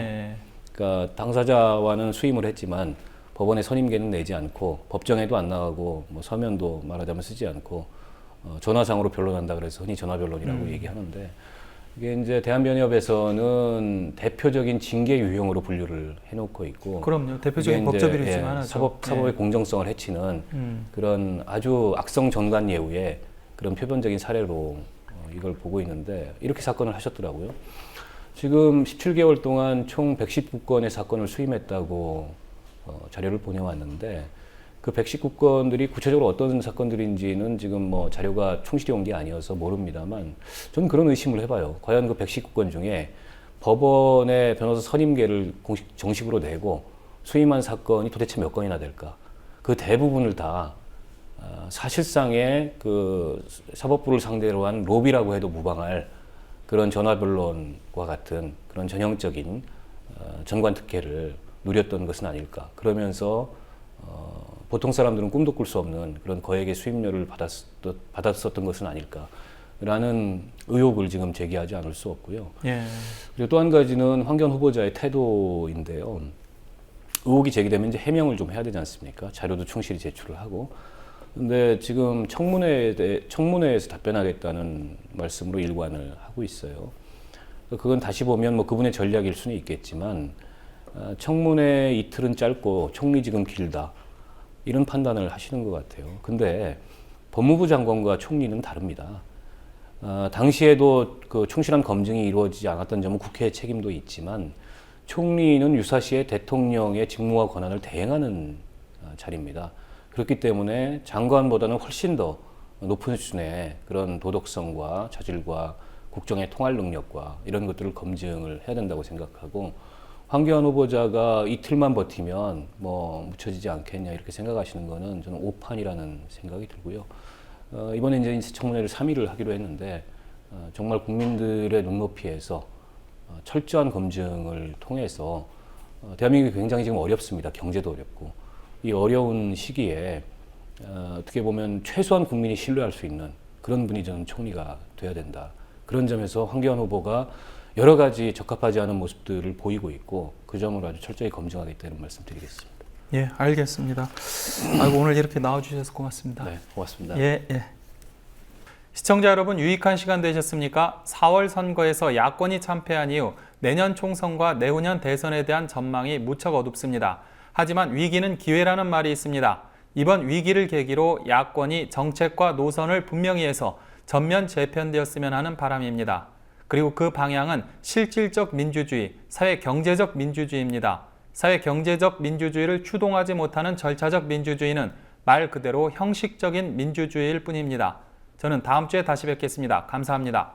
그러니까 당사자와는 수임을 했지만 법원에 선임계는 내지 않고 법정에도 안 나가고 뭐 서면도 말하자면 쓰지 않고 전화상으로 변론한다 그래서 흔히 전화 변론이라고 얘기하는데 이게 이제 대한변협에서는 대표적인 징계 유형으로 분류를 해놓고 있고 그럼요. 대표적인 법조 비리 중 하나죠. 사법의 공정성을 해치는 그런 아주 악성 전관 예우의 그런 표본적인 사례로 이걸 보고 있는데 이렇게 사건을 하셨더라고요. 지금 17개월 동안 총 119건의 사건을 수임했다고 자료를 보내왔는데 그 119건들이 구체적으로 어떤 사건들인지는 지금 뭐 자료가 충실히 온 게 아니어서 모릅니다만 저는 그런 의심을 해봐요. 과연 그 119건 중에 법원의 변호사 선임계를 정식으로 내고 수임한 사건이 도대체 몇 건이나 될까? 그 대부분을 다 사실상의 그 사법부를 상대로 한 로비라고 해도 무방할 그런 전화변론과 같은 그런 전형적인 전관특혜를 누렸던 것은 아닐까. 그러면서 보통 사람들은 꿈도 꿀 수 없는 그런 거액의 수임료를 받았었던 것은 아닐까라는 의혹을 지금 제기하지 않을 수 없고요. 그리고 또 한 가지는 황교안 후보자의 태도인데요. 의혹이 제기되면 이제 해명을 좀 해야 되지 않습니까? 자료도 충실히 제출을 하고. 근데 지금 청문회에서 답변하겠다는 말씀으로 일관을 하고 있어요. 그건 다시 보면 뭐 그분의 전략일 수는 있겠지만 청문회 이틀은 짧고 총리직은 길다. 이런 판단을 하시는 것 같아요. 근데 법무부 장관과 총리는 다릅니다. 당시에도 그 충실한 검증이 이루어지지 않았던 점은 국회의 책임도 있지만 총리는 유사시에 대통령의 직무와 권한을 대행하는 자리입니다. 그렇기 때문에 장관보다는 훨씬 더 높은 수준의 그런 도덕성과 자질과 국정의 통할 능력과 이런 것들을 검증을 해야 된다고 생각하고 황교안 후보자가 이틀만 버티면 뭐 묻혀지지 않겠냐 이렇게 생각하시는 거는 저는 오판이라는 생각이 들고요. 이번에 이제 인사청문회를 3일을 하기로 했는데 정말 국민들의 눈높이에서 철저한 검증을 통해서 대한민국이 굉장히 지금 어렵습니다. 경제도 어렵고 이 어려운 시기에 어떻게 보면 최소한 국민이 신뢰할 수 있는 그런 분이 저는 총리가 돼야 된다. 그런 점에서 황교안 후보가 여러 가지 적합하지 않은 모습들을 보이고 있고 그 점을 아주 철저히 검증하겠다 이런 말씀 드리겠습니다. 예, 알겠습니다. 아이고, 오늘 이렇게 나와주셔서 고맙습니다. 네, 고맙습니다. 예. 시청자 여러분, 유익한 시간 되셨습니까? 4월 선거에서 야권이 참패한 이후 내년 총선과 내후년 대선에 대한 전망이 무척 어둡습니다. 하지만 위기는 기회라는 말이 있습니다. 이번 위기를 계기로 야권이 정책과 노선을 분명히 해서 전면 재편되었으면 하는 바람입니다. 그리고 그 방향은 실질적 민주주의, 사회경제적 민주주의입니다. 사회경제적 민주주의를 추동하지 못하는 절차적 민주주의는 말 그대로 형식적인 민주주의일 뿐입니다. 저는 다음 주에 다시 뵙겠습니다. 감사합니다.